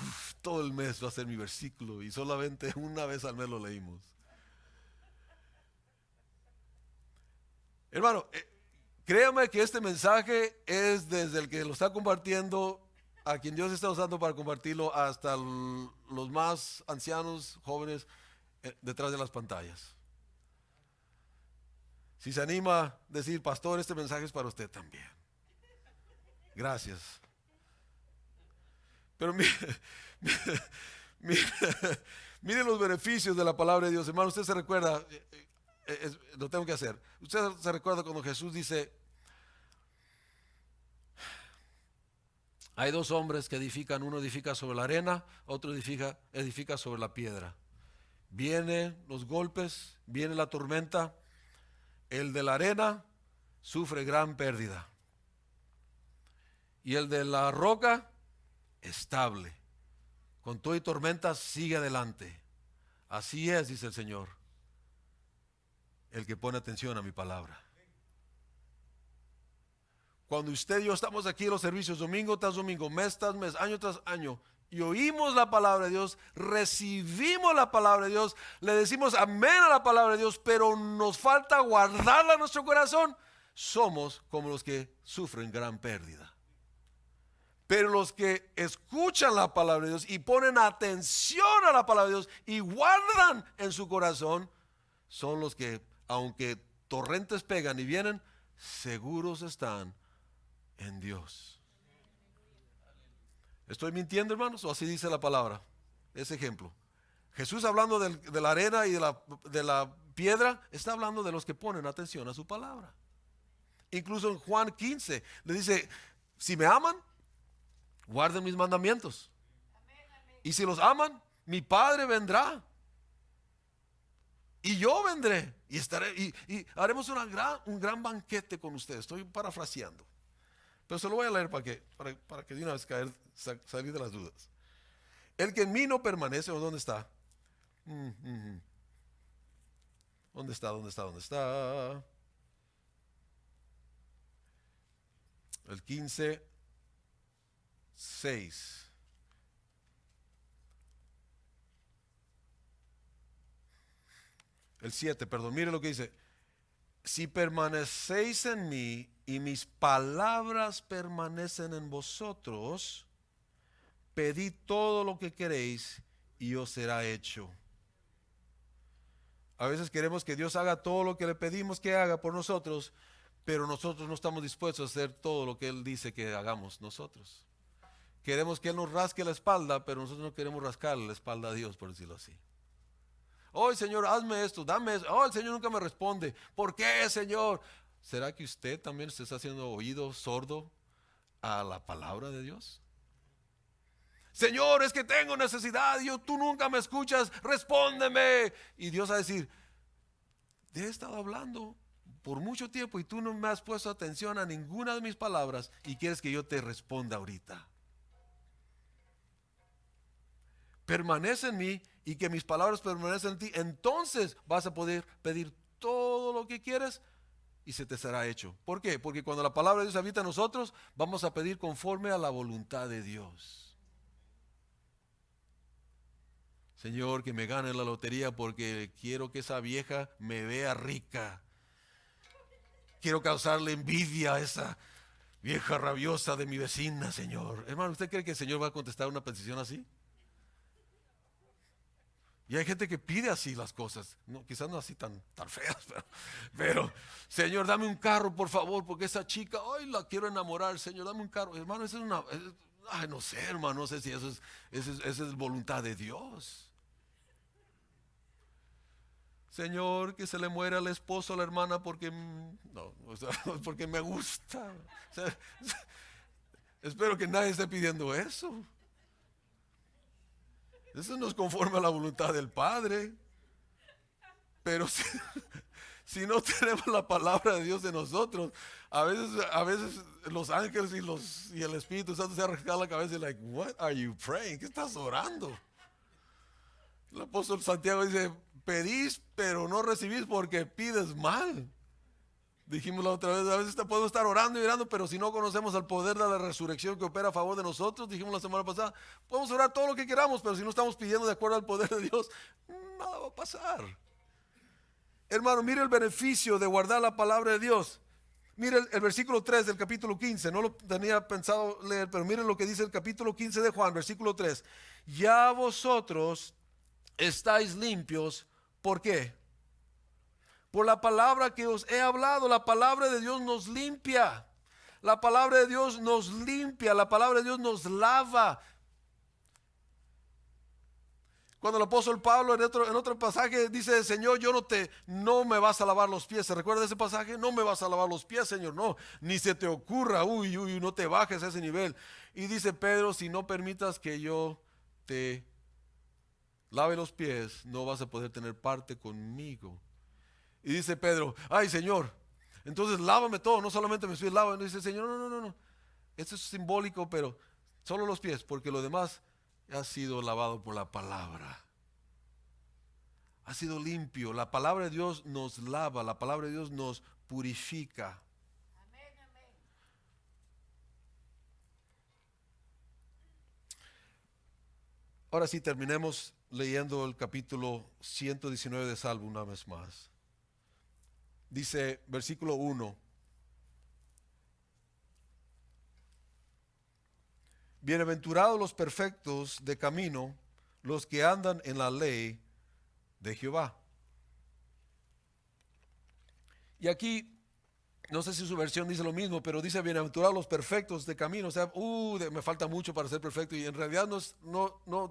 todo el mes va a ser mi versículo y solamente una vez al mes lo leímos. Hermano, créame que este mensaje es desde el que lo está compartiendo, a quien Dios está usando para compartirlo, hasta los más ancianos, jóvenes, detrás de las pantallas. Si se anima a decir, pastor, este mensaje es para usted también. Gracias. Pero mire los beneficios de la palabra de Dios. Hermano, usted se recuerda, lo tengo que hacer. Usted se recuerda cuando Jesús dice, hay dos hombres que edifican, uno edifica sobre la arena, otro edifica sobre la piedra. Vienen los golpes, viene la tormenta, el de la arena sufre gran pérdida. Y el de la roca, estable. Con todo y tormentas sigue adelante. Así es, dice el Señor, el que pone atención a mi palabra. Cuando usted y yo estamos aquí en los servicios domingo tras domingo, mes tras mes, año tras año, y oímos la palabra de Dios, recibimos la palabra de Dios, le decimos amén a la palabra de Dios, pero nos falta guardarla en nuestro corazón, somos como los que sufren gran pérdida. Pero los que escuchan la palabra de Dios y ponen atención a la palabra de Dios y guardan en su corazón, son los que, aunque torrentes pegan y vienen, seguros están en Dios. ¿Estoy mintiendo, hermanos? ¿O así dice la palabra? Ese ejemplo. Jesús, hablando de la arena y de la piedra, está hablando de los que ponen atención a su palabra. Incluso en Juan 15 le dice, si me aman, guarden mis mandamientos. Y si los aman, mi Padre vendrá. Y yo vendré y estaré y haremos un gran banquete con ustedes. Estoy parafraseando. Pero se lo voy a leer para que de una vez salir de las dudas. El que en mí no permanece, ¿dónde está? ¿Dónde está? El 15:6. El 7, perdón, mire lo que dice. Si permanecéis en mí y mis palabras permanecen en vosotros, pedid todo lo que queréis y os será hecho. A veces queremos que Dios haga todo lo que le pedimos que haga por nosotros, pero nosotros no estamos dispuestos a hacer todo lo que Él dice que hagamos nosotros. Queremos que Él nos rasque la espalda, pero nosotros no queremos rascarle la espalda a Dios, por decirlo así. Oh, Señor, hazme esto, dame eso. Oh, el Señor nunca me responde. ¿Por qué, Señor? ¿Será que usted también se está haciendo oído sordo a la palabra de Dios? Señor, es que tengo necesidad, tú nunca me escuchas, respóndeme. Y Dios va a decir, te he estado hablando por mucho tiempo y tú no me has puesto atención a ninguna de mis palabras y quieres que yo te responda ahorita. Permanece en mí y que mis palabras permanecen en ti, entonces vas a poder pedir todo lo que quieres y se te será hecho. ¿Por qué? Porque cuando la palabra de Dios habita en nosotros, vamos a pedir conforme a la voluntad de Dios. Señor, que me gane la lotería porque quiero que esa vieja me vea rica. Quiero causarle envidia a esa vieja rabiosa de mi vecina, Señor. Hermano, ¿usted cree que el Señor va a contestar una petición así? Y hay gente que pide así las cosas, no, quizás no así tan feas, pero, Señor, dame un carro, por favor, porque esa chica, ay, la quiero enamorar, Señor, dame un carro. Hermano, eso es ay, no sé, hermano, no sé si esa es voluntad de Dios. Señor, que se le muera el esposo a la hermana porque, no, o sea, porque me gusta. O sea, espero que nadie esté pidiendo eso. Eso no es conforme a la voluntad del Padre. Pero si no tenemos la palabra de Dios en nosotros, a veces los ángeles y el Espíritu Santo se arrancan la cabeza y like, what are you praying? ¿Qué estás orando? El apóstol Santiago dice, pedís pero no recibís porque pides mal. Dijimos la otra vez, a veces podemos estar orando y orando, pero si no conocemos el poder de la resurrección que opera a favor de nosotros, dijimos la semana pasada, podemos orar todo lo que queramos, pero si no estamos pidiendo de acuerdo al poder de Dios, nada va a pasar. Hermano, mire el beneficio de guardar la palabra de Dios. Mire el versículo 3 del capítulo 15, no lo tenía pensado leer, pero miren lo que dice el capítulo 15 de Juan, versículo 3. Ya vosotros estáis limpios, ¿por qué? Por la palabra que os he hablado. La palabra de Dios nos limpia. La palabra de Dios nos limpia. La palabra de Dios nos lava. Cuando el apóstol Pablo en otro pasaje dice, Señor, no me vas a lavar los pies. ¿Se recuerda ese pasaje? No me vas a lavar los pies, Señor, no. Ni se te ocurra, no te bajes a ese nivel. Y dice Pedro, si no permitas que yo te lave los pies, no vas a poder tener parte conmigo. Y dice Pedro, ay, Señor, entonces lávame todo, no solamente mis pies, lávame. Y dice, Señor, no. Esto es simbólico, pero solo los pies, porque lo demás ha sido lavado por la palabra. Ha sido limpio. La palabra de Dios nos lava, la palabra de Dios nos purifica. Amén, amén. Ahora sí, terminemos leyendo el capítulo 119 de Salmo una vez más. Dice, versículo 1. Bienaventurados los perfectos de camino, los que andan en la ley de Jehová. Y aquí, no sé si su versión dice lo mismo, pero dice bienaventurados los perfectos de camino. O sea, me falta mucho para ser perfecto. Y en realidad no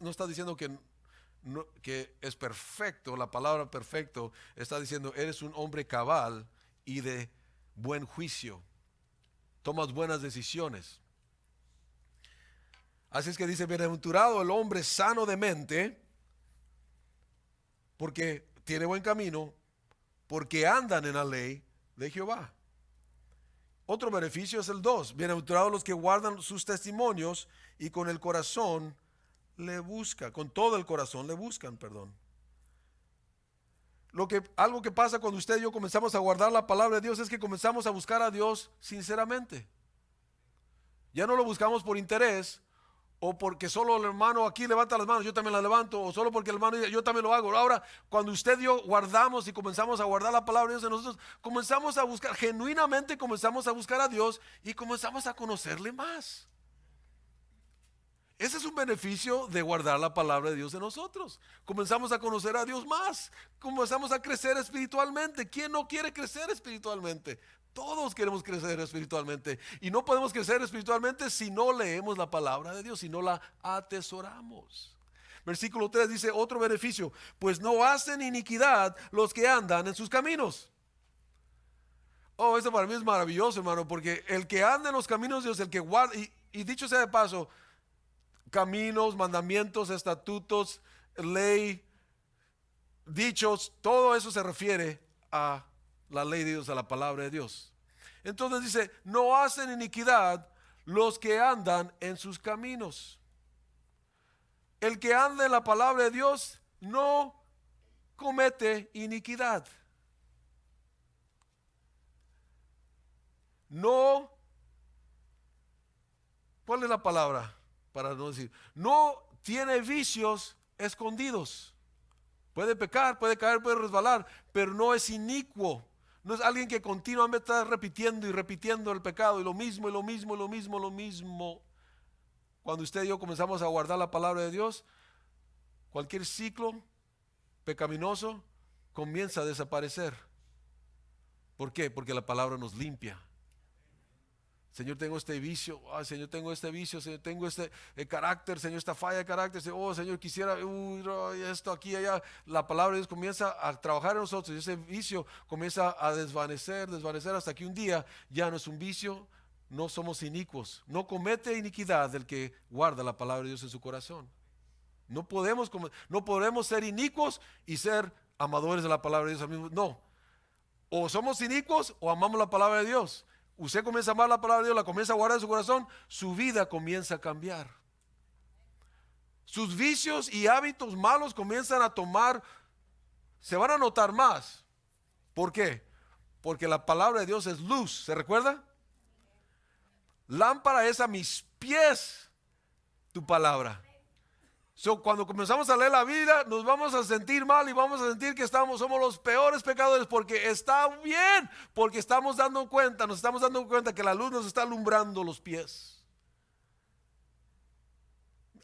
está diciendo que es perfecto. La palabra perfecto está diciendo eres un hombre cabal y de buen juicio. Tomas buenas decisiones. Así es que dice, bienaventurado el hombre sano de mente, porque tiene buen camino, porque andan en la ley de Jehová. Otro beneficio es el 2. Bienaventurados los que guardan sus testimonios y con el corazón le buscan, con todo el corazón le buscan, perdón. Algo que pasa cuando usted y yo comenzamos a guardar la palabra de Dios es que comenzamos a buscar a Dios sinceramente. Ya no lo buscamos por interés, o porque solo el hermano aquí levanta las manos, yo también las levanto, o solo porque el hermano dice, yo también lo hago. Ahora, cuando usted y yo guardamos y comenzamos a guardar la palabra de Dios en nosotros, comenzamos a buscar, genuinamente comenzamos a buscar a Dios y comenzamos a conocerle más. Ese es un beneficio de guardar la palabra de Dios en nosotros. Comenzamos a conocer a Dios más, comenzamos a crecer espiritualmente. ¿Quién no quiere crecer espiritualmente? Todos queremos crecer espiritualmente y no podemos crecer espiritualmente si no leemos la palabra de Dios, si no la atesoramos. Versículo 3 dice otro beneficio, pues no hacen iniquidad los que andan en sus caminos. Oh, esto para mí es maravilloso, hermano, porque el que anda en los caminos de Dios, el que guarda, y dicho sea de paso, caminos, mandamientos, estatutos, ley, dichos, todo eso se refiere a la ley de Dios, a la palabra de Dios. Entonces dice, no hacen iniquidad los que andan en sus caminos. El que anda en la palabra de Dios no comete iniquidad. No, ¿cuál es la palabra? Para no decir, no tiene vicios escondidos. Puede pecar, puede caer, puede resbalar, pero no es inicuo. No es alguien que continuamente está repitiendo y repitiendo el pecado y lo mismo, y lo mismo, y lo mismo, lo mismo. Cuando usted y yo comenzamos a guardar la palabra de Dios, cualquier ciclo pecaminoso comienza a desaparecer. ¿Por qué? Porque la palabra nos limpia. Señor, tengo este vicio. Ay, Señor, tengo este vicio. Señor, tengo este carácter. Señor, esta falla de carácter. Oh, Señor, quisiera esto aquí, allá. La palabra de Dios comienza a trabajar en nosotros. Y ese vicio comienza a desvanecer hasta que un día ya no es un vicio. No somos inicuos. No comete iniquidad el que guarda la palabra de Dios en su corazón. No podemos ser inicuos y ser amadores de la palabra de Dios al mismo tiempo. No. O somos inicuos o amamos la palabra de Dios. Usted comienza a amar la palabra de Dios, la comienza a guardar en su corazón, su vida comienza a cambiar. Sus vicios y hábitos malos comienzan a tomar, se van a notar más. ¿Por qué? Porque la palabra de Dios es luz. ¿Se recuerda? Lámpara es a mis pies tu palabra. Cuando comenzamos a leer la Biblia, nos vamos a sentir mal y vamos a sentir que somos los peores pecadores, porque está bien, porque nos estamos dando cuenta que la luz nos está alumbrando los pies.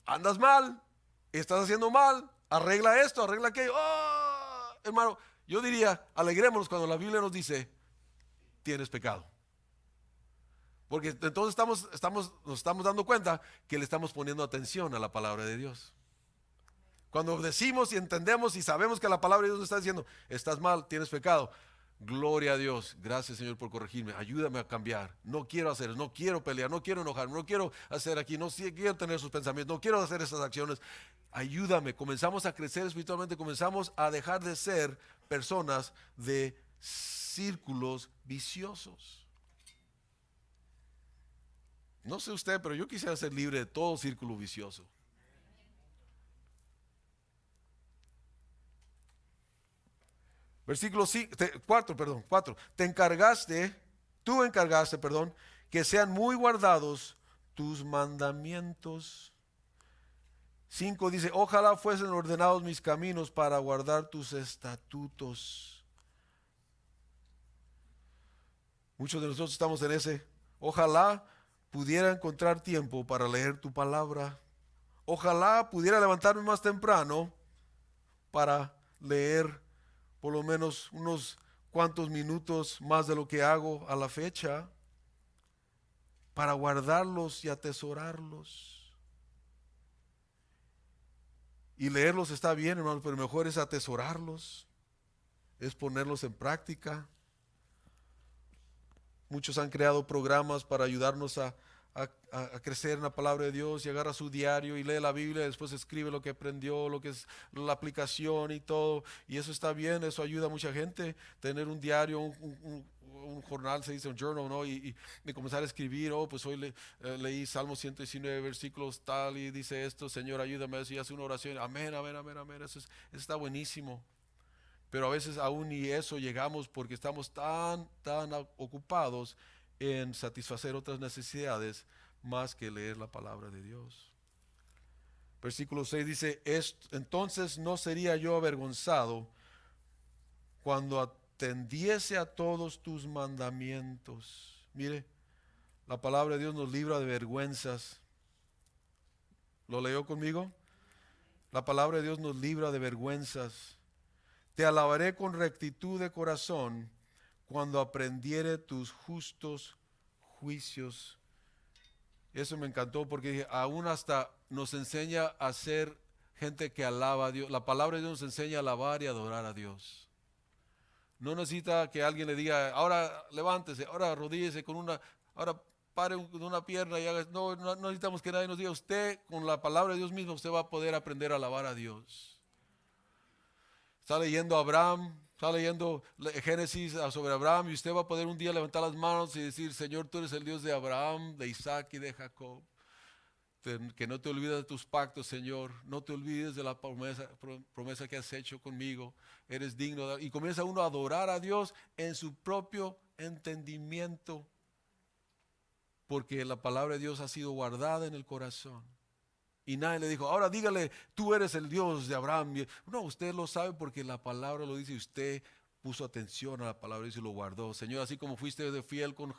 Andas mal, estás haciendo mal, arregla esto, arregla aquello. ¡Oh! Hermano, yo diría, alegrémonos cuando la Biblia nos dice, tienes pecado. Porque entonces nos estamos dando cuenta que le estamos poniendo atención a la palabra de Dios. Cuando decimos y entendemos y sabemos que la palabra de Dios nos está diciendo, estás mal, tienes pecado. Gloria a Dios. Gracias, Señor, por corregirme. Ayúdame a cambiar. No quiero hacer eso, no quiero pelear, no quiero enojarme, no quiero hacer aquí, no quiero tener sus pensamientos, no quiero hacer esas acciones. Ayúdame. Comenzamos a crecer espiritualmente, comenzamos a dejar de ser personas de círculos viciosos. No sé usted, pero yo quisiera ser libre de todo círculo vicioso. Versículo 4. Tú encargaste, que sean muy guardados tus mandamientos. 5 dice, ojalá fuesen ordenados mis caminos para guardar tus estatutos. Muchos de nosotros estamos en ese, ojalá pudiera encontrar tiempo para leer tu palabra. Ojalá pudiera levantarme más temprano para leer por lo menos unos cuantos minutos más de lo que hago a la fecha, para guardarlos y atesorarlos. Y leerlos está bien, hermano, pero mejor es atesorarlos, es ponerlos en práctica. Muchos han creado programas para ayudarnos a crecer en la palabra de Dios, y agarra su diario y lee la Biblia, y después escribe lo que aprendió, lo que es la aplicación y todo, y eso está bien, eso ayuda a mucha gente, tener un diario, un jornal, se dice un journal, ¿no? Y comenzar a escribir, pues hoy leí Salmo 119 versículos tal, y dice esto, Señor ayúdame a eso, y hace una oración, amén, amén, amén, amén, eso está buenísimo. Pero a veces aún ni eso llegamos, porque estamos tan ocupados en satisfacer otras necesidades más que leer la palabra de Dios. Versículo 6 dice, entonces no sería yo avergonzado cuando atendiese a todos tus mandamientos. Mire, la palabra de Dios nos libra de vergüenzas. ¿Lo leyó conmigo? La palabra de Dios nos libra de vergüenzas. Te alabaré con rectitud de corazón cuando aprendiere tus justos juicios. Eso me encantó, porque dije, aún hasta nos enseña a ser gente que alaba a Dios. La palabra de Dios nos enseña a alabar y adorar a Dios. No necesita que alguien le diga, ahora levántese, ahora arrodíllese ahora pare de una pierna y haga. No necesitamos que nadie nos diga. Usted, con la palabra de Dios mismo, usted va a poder aprender a alabar a Dios. Está leyendo Abraham, está leyendo Génesis sobre Abraham, y usted va a poder un día levantar las manos y decir, Señor, tú eres el Dios de Abraham, de Isaac y de Jacob. Que no te olvides de tus pactos, Señor. No te olvides de la promesa que has hecho conmigo. Eres digno. Y comienza uno a adorar a Dios en su propio entendimiento, porque la palabra de Dios ha sido guardada en el corazón. Y nadie le dijo, ahora dígale, tú eres el Dios de Abraham. No, usted lo sabe porque la palabra lo dice, y usted puso atención a la palabra y lo guardó. Señor, así como fuiste fiel con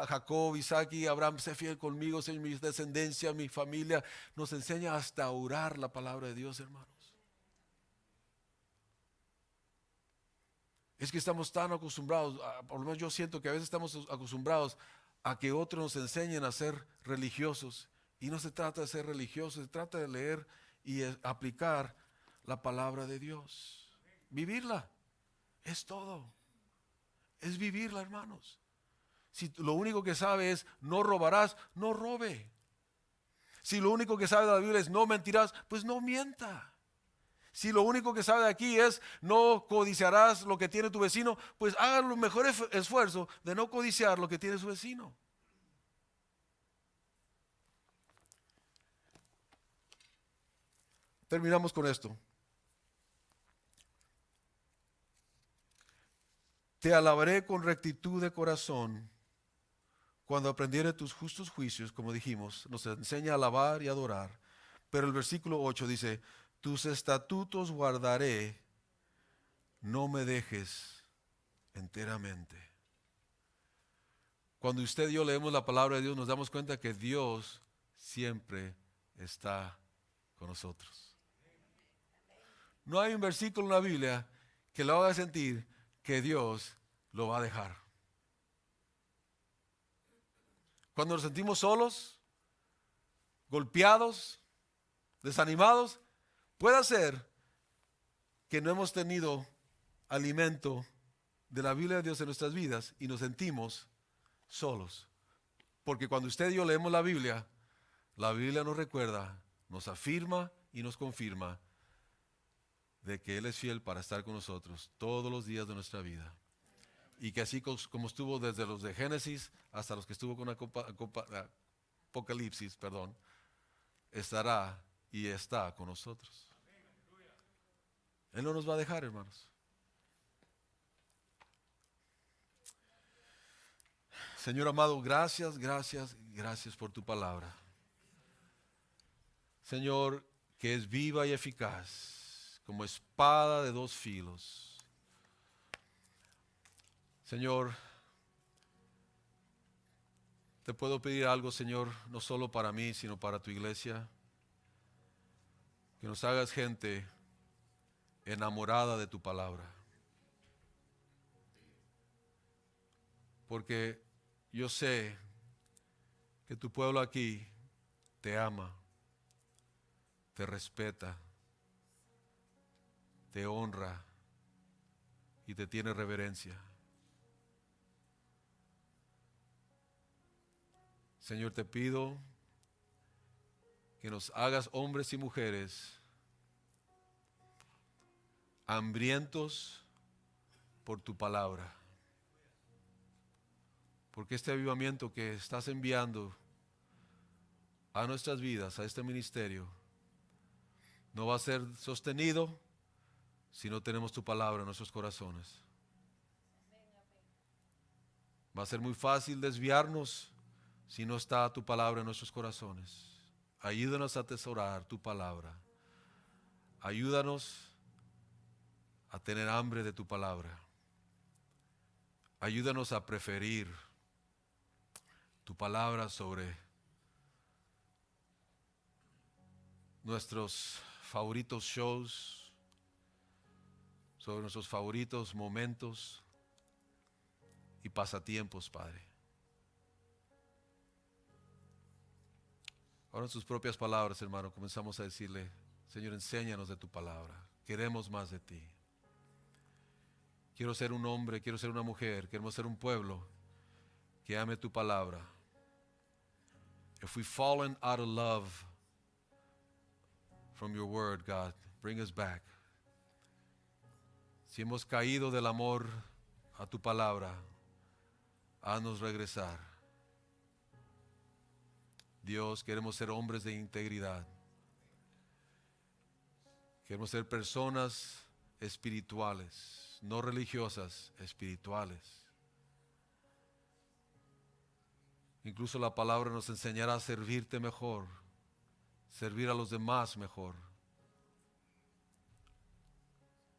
Jacob, Isaac y Abraham, sé fiel conmigo, Señor, mi descendencia, mi familia. Nos enseña hasta a orar la palabra de Dios, hermanos. Es que estamos tan acostumbrados, por lo menos yo siento que a veces estamos acostumbrados a que otros nos enseñen a ser religiosos. Y no se trata de ser religiosos, se trata de leer y aplicar la palabra de Dios. Vivirla, es todo. Es vivirla, hermanos. Si lo único que sabe es no robarás, no robe. Si lo único que sabe de la Biblia es no mentirás, pues no mienta. Si lo único que sabe de aquí es no codiciarás lo que tiene tu vecino, pues haga el mejor esfuerzo de no codiciar lo que tiene su vecino. Terminamos con esto. Te alabaré con rectitud de corazón cuando aprendiere tus justos juicios, como dijimos, nos enseña a alabar y adorar. Pero el versículo 8 dice, tus estatutos guardaré, no me dejes enteramente. Cuando usted y yo leemos la palabra de Dios, nos damos cuenta que Dios siempre está con nosotros. No hay un versículo en la Biblia que lo haga sentir que Dios lo va a dejar. Cuando nos sentimos solos, golpeados, desanimados, puede ser que no hemos tenido alimento de la Biblia de Dios en nuestras vidas y nos sentimos solos. Porque cuando usted y yo leemos la Biblia nos recuerda, nos afirma y nos confirma de que Él es fiel para estar con nosotros todos los días de nuestra vida. Y que así como estuvo desde los de Génesis hasta los que estuvo con Apocalipsis, estará y está con nosotros. Él no nos va a dejar, hermanos. Señor amado, gracias por tu palabra. Señor, que es viva y eficaz, como espada de dos filos. Señor, te puedo pedir algo, Señor, no solo para mí, sino para tu iglesia. Que nos hagas gente enamorada de tu palabra. Porque yo sé que tu pueblo aquí te ama, te respeta, te honra y te tiene reverencia. Señor, te pido que nos hagas hombres y mujeres hambrientos por tu palabra. Porque este avivamiento que estás enviando a nuestras vidas, a este ministerio, no va a ser sostenido si no tenemos tu palabra en nuestros corazones. Va a ser muy fácil desviarnos si no está tu palabra en nuestros corazones. Ayúdanos a atesorar tu palabra. Ayúdanos a tener hambre de tu palabra. Ayúdanos a preferir tu palabra sobre nuestros favoritos shows, sobre nuestros favoritos momentos y pasatiempos, Padre. Ahora en sus propias palabras, hermano, comenzamos a decirle, Señor, enséñanos de tu palabra. Queremos más de ti. Quiero ser un hombre, quiero ser una mujer, queremos ser un pueblo que ame tu palabra. If we've fallen out of love from your word, God, bring us back. Si hemos caído del amor a tu palabra, haznos regresar. Dios, queremos ser hombres de integridad. Queremos ser personas espirituales, no religiosas, espirituales. Incluso la palabra nos enseñará a servirte mejor, servir a los demás mejor.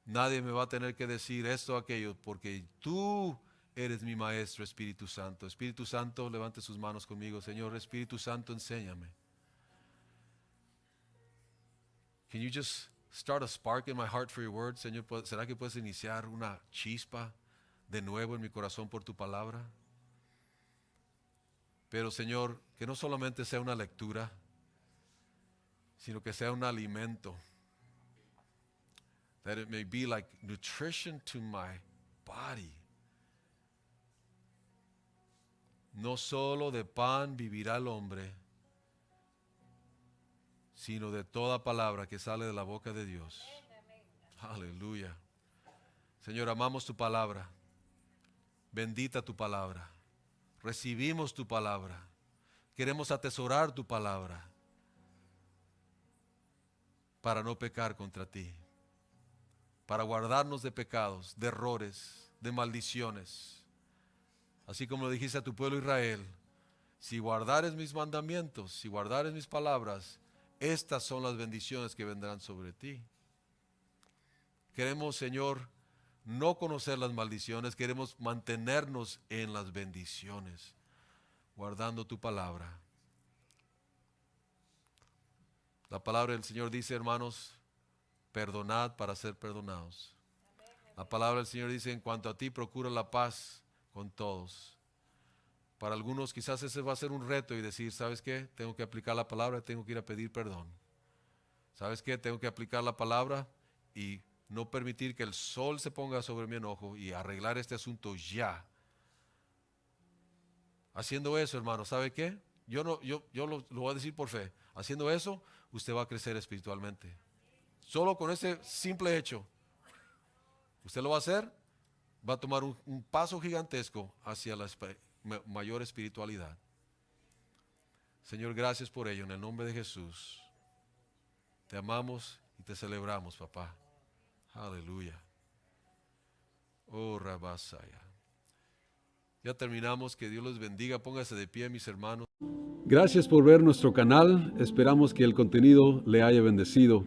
Nadie me va a tener que decir esto o aquello, porque tú eres mi maestro, Espíritu Santo. Espíritu Santo, levante sus manos conmigo. Señor, Espíritu Santo, enséñame. Can you just start a spark in my heart for your word? Señor, ¿será que puedes iniciar una chispa de nuevo en mi corazón por tu palabra? Pero Señor, que no solamente sea una lectura, sino que sea un alimento. That it may be like nutrition to my body. No solo de pan vivirá el hombre, sino de toda palabra que sale de la boca de Dios. Aleluya. Señor, amamos tu palabra. Bendita tu palabra. Recibimos tu palabra. Queremos atesorar tu palabra para no pecar contra ti, para guardarnos de pecados, de errores, de maldiciones. Así como lo dijiste a tu pueblo Israel, si guardares mis mandamientos, si guardares mis palabras, estas son las bendiciones que vendrán sobre ti. Queremos, Señor, no conocer las maldiciones, queremos mantenernos en las bendiciones, guardando tu palabra. La palabra del Señor dice, hermanos, perdonad para ser perdonados. La palabra del Señor dice, en cuanto a ti, procura la paz con todos. Para algunos quizás ese va a ser un reto y decir, ¿sabes qué? Tengo que aplicar la palabra, tengo que ir a pedir perdón. ¿Sabes qué? Tengo que aplicar la palabra y no permitir que el sol se ponga sobre mi enojo y arreglar este asunto ya. Haciendo eso, hermano, ¿sabe qué? Yo lo voy a decir por fe. Haciendo eso, usted va a crecer espiritualmente. Solo con ese simple hecho, usted lo va a hacer, va a tomar un paso gigantesco hacia la mayor espiritualidad. Señor, gracias por ello. En el nombre de Jesús, te amamos y te celebramos, papá. Aleluya. Oh, Rabasaya. Ya terminamos. Que Dios los bendiga. Póngase de pie, mis hermanos. Gracias por ver nuestro canal. Esperamos que el contenido le haya bendecido.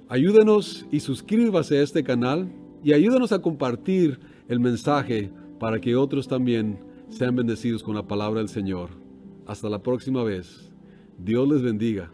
Ayúdenos y suscríbase a este canal y ayúdenos a compartir el mensaje para que otros también sean bendecidos con la palabra del Señor. Hasta la próxima vez. Dios les bendiga.